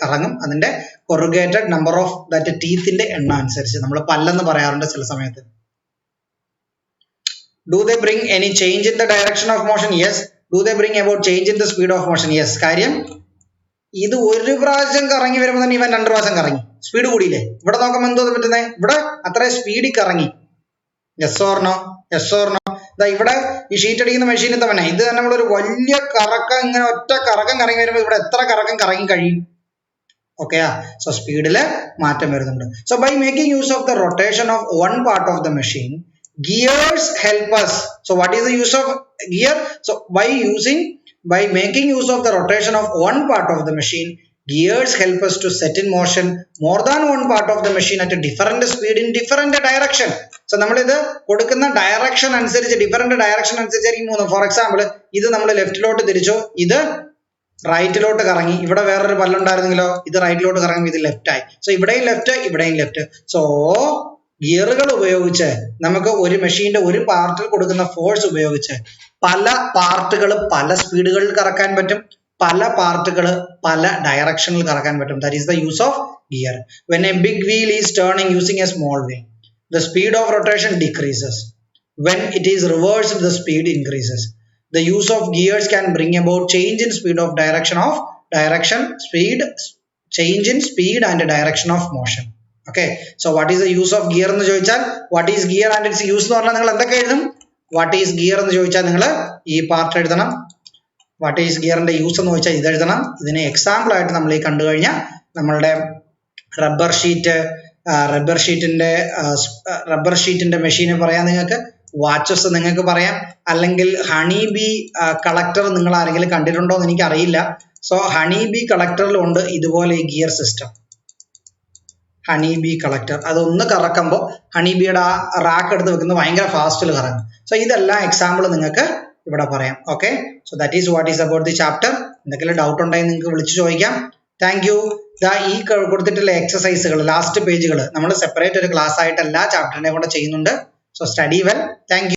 കറങ്ങും. അതിന്റെ കൊറുഗേറ്റഡ് നമ്പർ ഓഫ് ദാറ്റ് ടീത്തിന്റെ എണ്ണം അനുസരിച്ച്. നമ്മൾ പല്ലെന്ന് പറയാറുണ്ട് ചില സമയത്ത്. Do they bring any change in the direction of motion? Yes. Do they bring about change in the speed of motion? Yes. കാര്യം ഇത് ഒരു പ്രാവശ്യം കറങ്ങി വരുമ്പോൾ തന്നെ ഇവൻ 2 പ്രാവശ്യം കറങ്ങി, സ്പീഡ് കൂടിയില്ലേ? ഇവിടെ നോക്കുമ്പോൾ എന്തോ പറ്റുന്നത്, ഇവിടെ അത്ര സ്പീഡിൽ കറങ്ങി. Yes or no? Yes or no? ഇവിടെ ഈ ഷീറ്റ് അടിക്കുന്ന മെഷീനിൽ തന്നെ ഇത് തന്നെ നമ്മളൊരു വലിയ കറക്കം, ഇങ്ങനെ ഒറ്റ കറക്കം കറങ്ങി വരുമ്പോൾ ഇവിടെ എത്ര കറക്കം കറങ്ങി കഴിയും? ഓക്കെയാ. സോ സ്പീഡില് മാറ്റം വരുന്നുണ്ട്. So by making use of the rotation of one part of the machine, gears help us. So what is the use of gear? So by making use of the rotation of one part of the machine, gears help us to set in motion more than one part of the machine at a different speed in different direction. So നമ്മൾ ഇത് കൊടുക്കുന്ന direction അനുസരിച്ച്, different direction അനുസരിച്ചായിരിക്കും പോകുന്നത്. For example ഇത് നമ്മൾ ലെഫ്റ്റിലോട്ട് തിരിച്ചു, ഇത് റൈറ്റിലോട്ട് കറങ്ങി. ഇവിടെ വേറൊരു പല്ലുണ്ടായിരുന്നെങ്കിലോ ഇത് റൈറ്റിലോട്ട് കറങ്ങി, ഇത് ലെഫ്റ്റ് ആയി. സോ ഇവിടെയും ലെഫ്റ്റ്, ഇവിടെയും ലെഫ്റ്റ്. സോ ഗിയറുകൾ ഉപയോഗിച്ച് നമുക്ക് ഒരു മെഷീന്റെ ഒരു പാർട്ടിൽ കൊടുക്കുന്ന ഫോഴ്സ് ഉപയോഗിച്ച് പല പാർട്ടുകൾ പല സ്പീഡുകളിൽ കറക്കാൻ പറ്റും, പല പാർട്ടുകൾ പല ഡയറക്ഷനിൽ കറക്കാൻ പറ്റും. That is the use of gear. When a big wheel is turning using a small wheel, the speed of rotation decreases. When it is reversed, the speed increases. The use of gears can bring about change in speed of change in speed and direction of motion. Okay. So what is the use of gear എന്ന് ചോദിച്ചാൽ, what is gear and its use എന്ന് പറഞ്ഞാൽ നിങ്ങൾ എന്തൊക്കെ എഴുതും? What is gear എന്ന് ചോദിച്ചാൽ നിങ്ങൾ ഈ പാർട്ട് എഴുതണം. What is gearന്റെ യൂസ് എന്ന് ചോദിച്ചാൽ ഇത് എഴുതണം. ഇതിനെ എക്സാമ്പിൾ ആയിട്ട് നമ്മൾ ഈ കണ്ടു കഴിഞ്ഞാൽ നമ്മളുടെ റബ്ബർ ഷീറ്റിന്റെ മെഷീന് പറയാം നിങ്ങൾക്ക്, വാച്ചസ് നിങ്ങൾക്ക് പറയാം, അല്ലെങ്കിൽ ഹണി ബി കളക്ടർ നിങ്ങൾ ആരെങ്കിലും കണ്ടിട്ടുണ്ടോ എന്ന് എനിക്ക് അറിയില്ല. സോ ഹണി ബി കളക്ടറിലുണ്ട് ഇതുപോലെ ഈ gear system. Honey bee collector അതൊന്ന് കറക്കുമ്പോൾ ഹണി ബിയുടെ ആ റാക്ക് എടുത്ത് വെക്കുന്നത് ഭയങ്കര ഫാസ്റ്റിൽ കറങ്ങും. സോ ഇതെല്ലാം എക്സാമ്പിൾ നിങ്ങൾക്ക് ഇവിടെ പറയാം. Okay. So that is what is about the chapter. എന്തെങ്കിലും ഡൗട്ട് ഉണ്ടെങ്കിൽ നിങ്ങൾക്ക് വിളിച്ചു ചോദിക്കാം. Thank you. ഈ കൊടുത്തിട്ടുള്ള എക്സസൈസുകൾ, ലാസ്റ്റ് പേജുകൾ നമ്മൾ സെപ്പറേറ്റ് ഒരു ക്ലാസ് ആയിട്ട് എല്ലാ ചാപ്റ്ററിനെ കൊണ്ട് ചെയ്യുന്നുണ്ട്. So study well. Thank you.